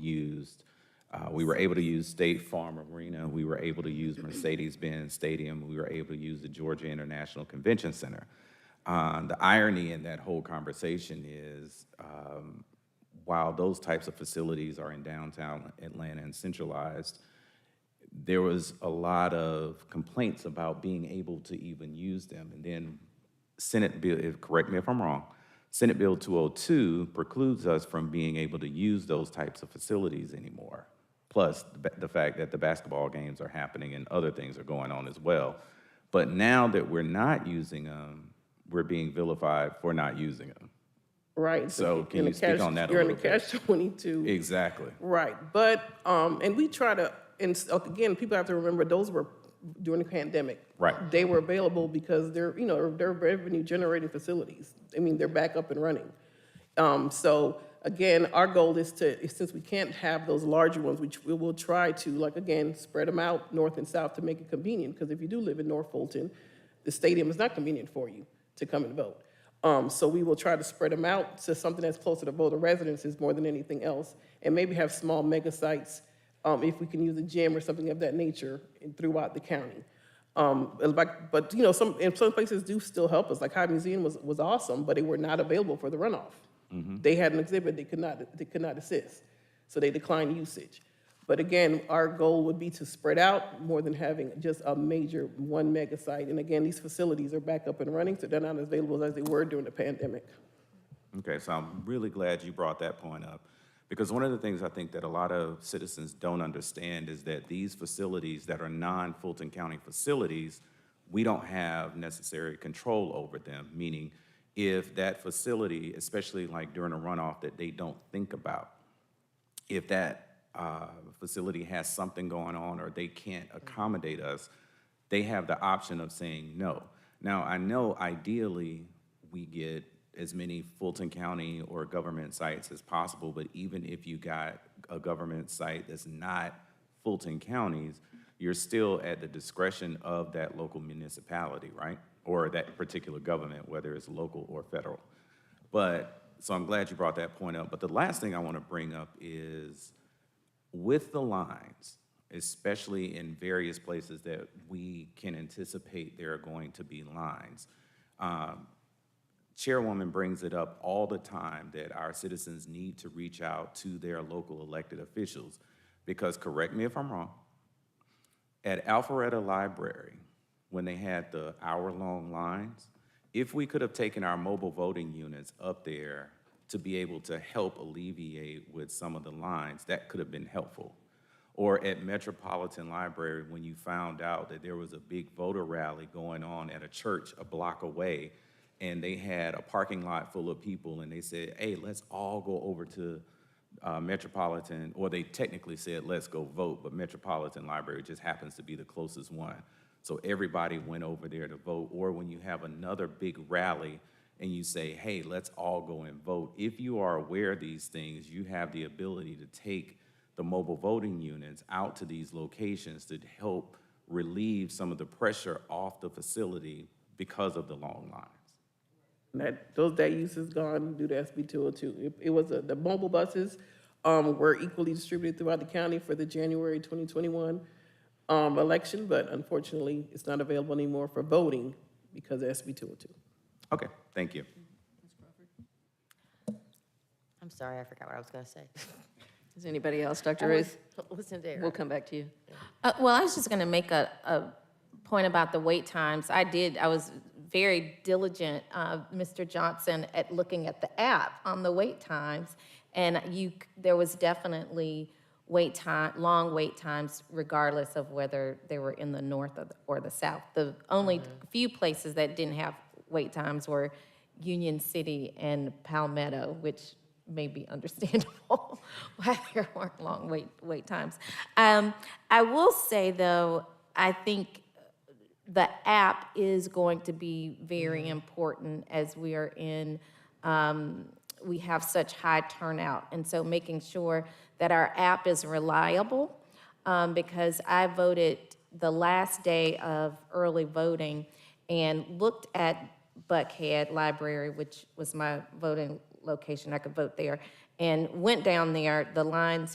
were able to use State Farm Arena, we were able to use Mercedes-Benz Stadium, we were able to use the Georgia International Convention Center. The irony in that whole conversation is while those types of facilities are in downtown Atlanta and centralized, there was a lot of complaints about being able to even use them. And then Senate Bill, correct me if I'm wrong, Senate Bill 202 precludes us from being able to use those types of facilities anymore. Plus the fact that the basketball games are happening and other things are going on as well. But now that we're not using them, we're being vilified for not using them. Right. So can you speak on that a You're little in a bit? catch-22. Exactly. Right, but, and we try to, and again, people have to remember, those were during the pandemic. Right. They were available because they're, you know, they're revenue-generating facilities. I mean, they're back up and running. So again, our goal is to, since we can't have those larger ones, which we will try to, like, again, spread them out north and south to make it convenient, because if you do live in North Fulton, the stadium is not convenient for you to come and vote. So we will try to spread them out to something that's closer to voter residences more than anything else, and maybe have small mega sites, if we can use a gym or something of that nature throughout the county. But you know, some places do still help us. Like High Museum was awesome, but they were not available for the runoff. They had an exhibit they could not assist, so they declined usage. But again, our goal would be to spread out more than having just a major one mega site. And again, these facilities are back up and running, so they're not as available as they were during the pandemic. Okay, so I'm really glad you brought that point up, because one of the things I think that a lot of citizens don't understand is that these facilities that are non-Fulton County facilities, we don't have necessary control over them, meaning if that facility, especially like during a runoff that they don't think about, if that facility has something going on or they can't accommodate us, they have the option of saying no. Now, I know ideally we get as many Fulton County or government sites as possible, but even if you got a government site that's not Fulton County's, you're still at the discretion of that local municipality, right? Or that particular government, whether it's local or federal. But, so I'm glad you brought that point up. But the last thing I want to bring up is, with the lines, especially in various places that we can anticipate there are going to be lines, Chairwoman brings it up all the time that our citizens need to reach out to their local elected officials, because, correct me if I'm wrong, at Alpharetta Library, when they had the hour-long lines, if we could have taken our mobile voting units up there to be able to help alleviate with some of the lines, that could have been helpful. Or at Metropolitan Library, when you found out that there was a big voter rally going on at a church a block away, and they had a parking lot full of people, and they said, hey, let's all go over to Metropolitan, or they technically said, let's go vote, but Metropolitan Library just happens to be the closest one. So everybody went over there to vote. Or when you have another big rally, and you say, hey, let's all go and vote. If you are aware of these things, you have the ability to take the mobile voting units out to these locations to help relieve some of the pressure off the facility because of the long lines. That use is gone due to SB 202. It was, the mobile buses were equally distributed throughout the county for the January 2021 election, but unfortunately, it's not available anymore for voting because of SB 202. Okay, thank you. I'm sorry, I forgot what I was going to say. Is anybody else, Dr. Ruth? Listen to Eric. We'll come back to you. Well, I was just going to make a point about the wait times. I was very diligent, Mr. Johnson, at looking at the app on the wait times, and there was definitely long wait times, regardless of whether they were in the north or the south. The only few places that didn't have wait times were Union City and Palmetto, which may be understandable why there weren't long wait times. I will say, though, I think the app is going to be very important as we are in, we have such high turnout. And so making sure that our app is reliable, because I voted the last day of early voting and looked at Buckhead Library, which was my voting location. I could vote there, and went down there. The line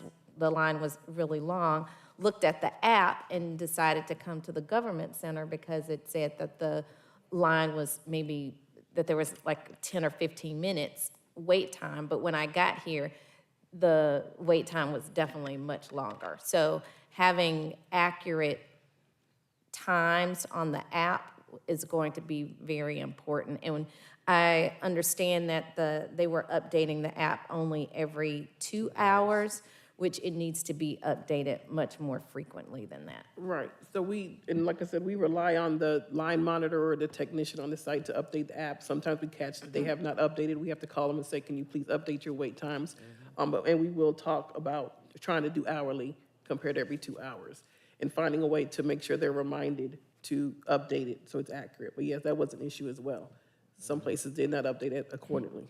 was really long. Looked at the app and decided to come to the government center because it said that the line was that there was like 10 or 15 minutes wait time. But when I got here, the wait time was definitely much longer. So having accurate times on the app is going to be very important. And I understand that they were updating the app only every 2 hours, which it needs to be updated much more frequently than that. Right, so and like I said, we rely on the line monitor or the technician on the site to update the app. Sometimes we catch that they have not updated, we have to call them and say, can you please update your wait times? And we will talk about trying to do hourly compared to every 2 hours, and finding a way to make sure they're reminded to update it so it's accurate. But yes, that was an issue as well. Some places did not update it accordingly.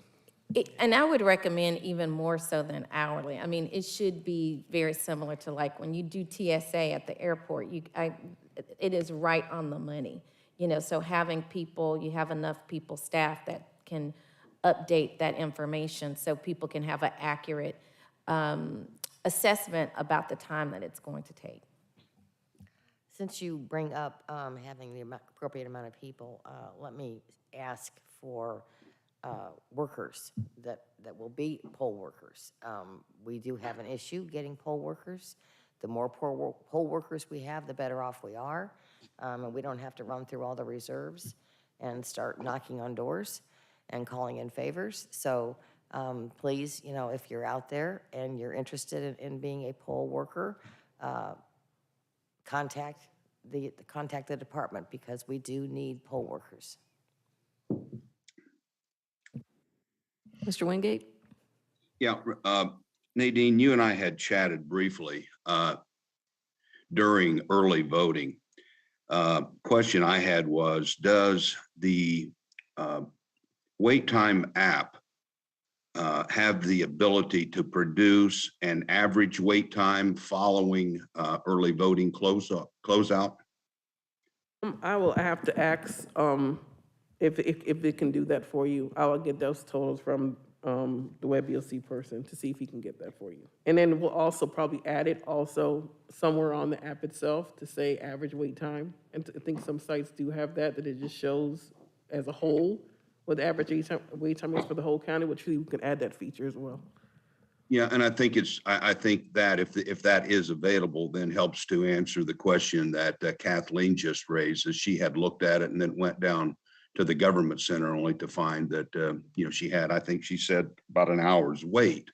And I would recommend even more so than hourly. I mean, it should be very similar to like when you do TSA at the airport, it is right on the money. You know, so having people, you have enough people, staff that can update that information so people can have an accurate assessment about the time that it's going to take. Since you bring up having the appropriate amount of people, let me ask for workers that will be poll workers. We do have an issue getting poll workers. The more poll workers we have, the better off we are. And we don't have to run through all the reserves and start knocking on doors and calling in favors. So please, you know, if you're out there and you're interested in being a poll worker, contact the department, because we do need poll workers. Mr. Wingate? Yeah, Nadine, you and I had chatted briefly during early voting. Question I had was, does the wait time app have the ability to produce an average wait time following early voting closeout? I will have to ask if it can do that for you. I will get those totals from the WebELC person to see if he can get that for you. And then we'll also probably add it also somewhere on the app itself to say average wait time. And I think some sites do have that it just shows as a whole what the average wait time is for the whole county, which we can add that feature as well. Yeah, and I think I think that if that is available, then helps to answer the question that Kathleen just raised, as she had looked at it and then went down to the government center only to find that, you know, she had, I think she said, about an hour's wait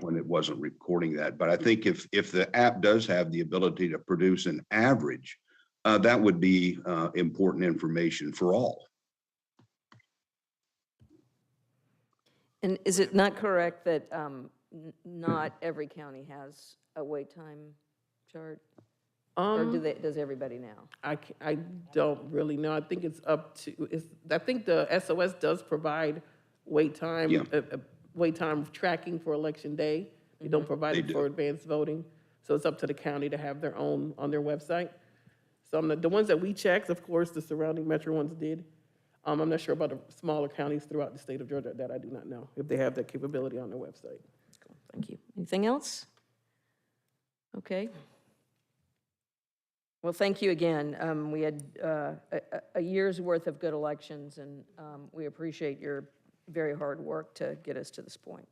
when it wasn't recording that. But I think if the app does have the ability to produce an average, that would be important information for all. And is it not correct that not every county has a wait time chart? Or does everybody now? I don't really know. I think it's up to, I think the SOS does provide wait time, Yeah. Wait time tracking for election day. They don't provide it for advanced voting. So it's up to the county to have their own on their website. So the ones that we checked, of course, the surrounding metro ones did. I'm not sure about the smaller counties throughout the state of Georgia. That I do not know if they have that capability on their website. Cool. Thank you. Anything else? Okay. Well, thank you again. We had a year's worth of good elections, and we appreciate your very hard work to get us to this point.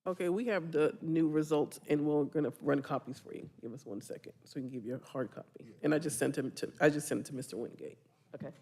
Okay, we have the new results, and we're gonna run copies for you. Give us 1 second, so we can give you a hard copy. And I just sent it to Mr. Wingate. Okay.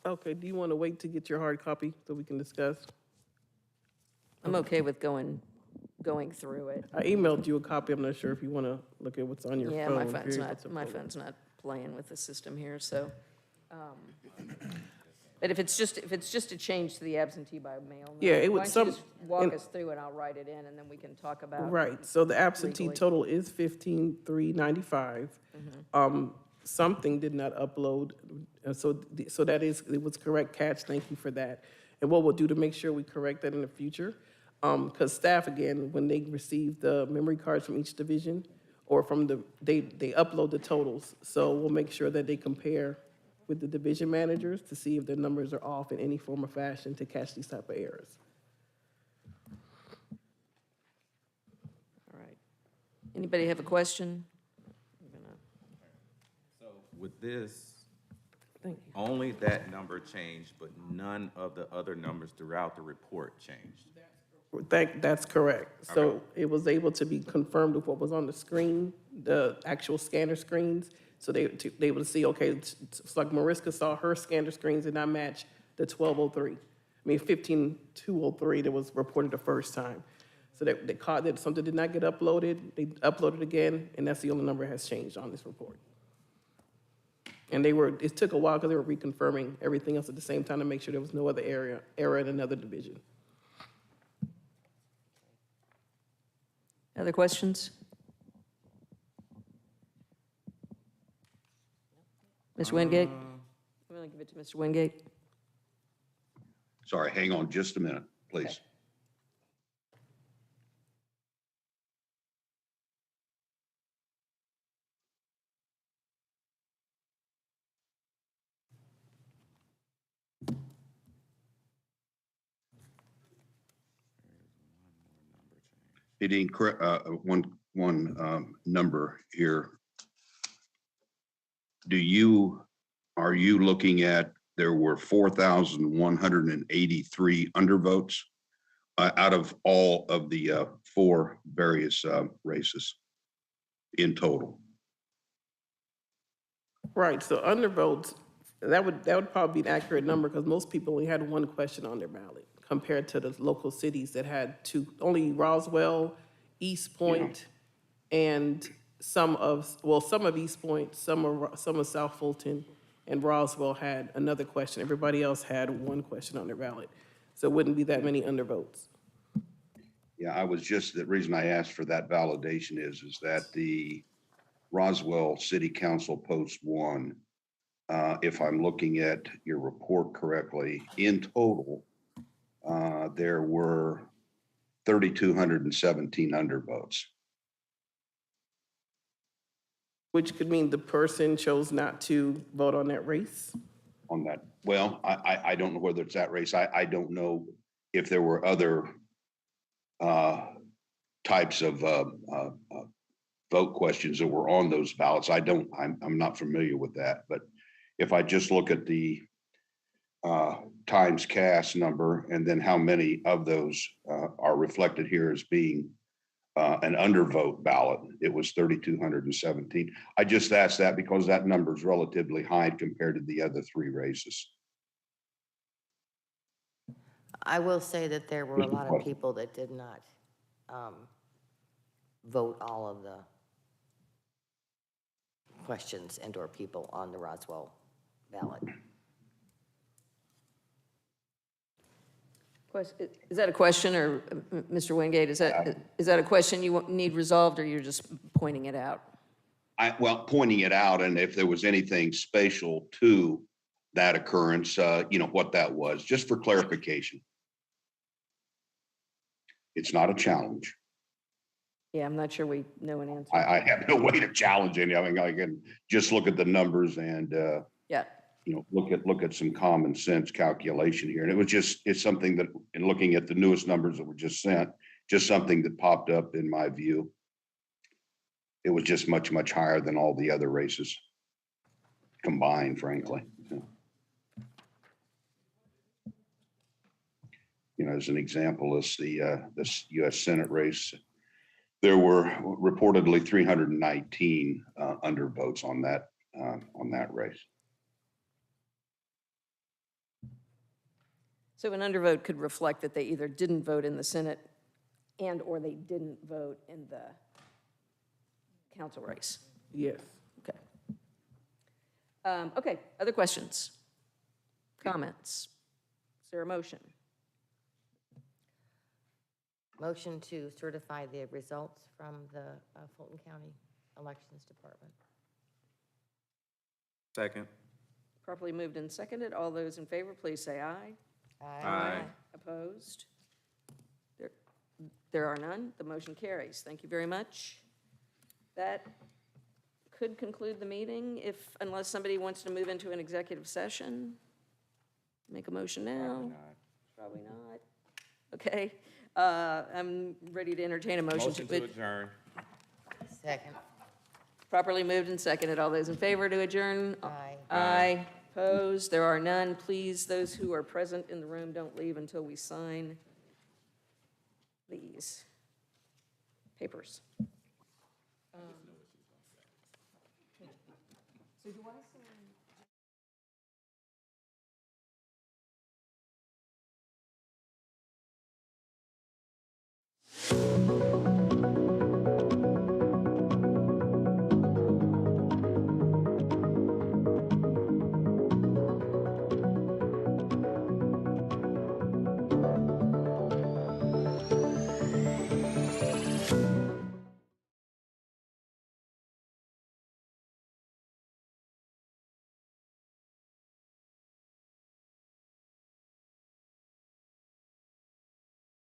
Okay, do you want to wait to get your hard copy so we can discuss? I'm okay with going through it. I emailed you a copy. I'm not sure if you want to look at what's on your Yeah, phone. my if phone's you're able not, to my pull it. phone's not playing with the system here, so. But if it's just a change to the absentee by mail. Yeah, it would Why don't some- you just walk and- us through and I'll write it in, and then we can talk about. Right, so the absentee legally. total is 15,395. Something did not upload, so that is, it was correct catch, thank you for that. And what we'll do to make sure we correct that in the future, because staff, again, when they receive the memory cards from each division, or from they upload the totals, so we'll make sure that they compare with the division managers to see if their numbers are off in any form or fashion to catch these type of errors. All right. Anybody have a question? So with this, Thank you. only that number changed, but none of the other numbers throughout the report changed. That's correct. So it was able to be confirmed with what was on the screen, the actual scanner screens. So they would see, okay, it's like Mariska saw her scanner screens did not match the 1203. I mean, 15203 that was reported the first time. So they caught that something did not get uploaded, they uploaded again, and that's the only number that has changed on this report. And it took a while because they were reconfirming everything else at the same time to make sure there was no other error in another division. Other questions? Mr. Wingate? I'm going to give it to Mr. Wingate. Sorry, hang on just a minute, please. Okay. Nadine, one number here. Are you looking at, there were 4,183 undervotes out of all of the 4 various races in total? Right, so undervotes, that would probably be an accurate number because most people only had one question on their ballot compared to the local cities that had 2, only Roswell, East Point, and some of East Point, some of South Fulton, and Roswell had another question. Everybody else had one question on their ballot. So it wouldn't be that many undervotes. Yeah, the reason I asked for that validation is that the Roswell City Council Post 1, if I'm looking at your report correctly, in total, there were 3,217 undervotes. Which could mean the person chose not to vote on that race? On that, well, I don't know whether it's that race. I don't know if there were other types of vote questions that were on those ballots. I'm not familiar with that, but if I just look at the times cast number and then how many of those are reflected here as being an undervote ballot, it was 3,217. I just asked that because that number is relatively high compared to the other 3 races. I will say that there were a lot of people that did not vote all of the questions and/or people on the Roswell ballot. Is that a question, or Mr. Wingate, is that a question you need resolved, or you're just pointing it out? Well, pointing it out, and if there was anything spatial to that occurrence, what that was, just for clarification. It's not a challenge. Yeah, I'm not sure we know an answer. I have no way to challenge any. I mean, I can just look at the numbers and Yeah. look at some common sense calculation here. And it's something that, in looking at the newest numbers that were just sent, just something that popped up in my view. It was just much, much higher than all the other races combined, frankly. As an example, is this U.S. Senate race. There were reportedly 319 undervotes on that race. So an undervote could reflect that they either didn't vote in the Senate or they didn't vote in the council race. Yes. Okay. Okay, other questions? Comments? Is there a motion? Motion to certify the results from the Fulton County Elections Department. Second. Properly moved and seconded. All those in favor, please say aye. Aye. Opposed? There are none. The motion carries. Thank you very much. That could conclude the meeting unless somebody wants to move into an executive session. Make a motion now. Probably not. Okay. I'm ready to entertain a motion. Motion to adjourn. Second. Properly moved and seconded. All those in favor to adjourn? Aye. Aye. Opposed? There are none. Please, those who are present in the room, don't leave until we sign these papers. So do I sign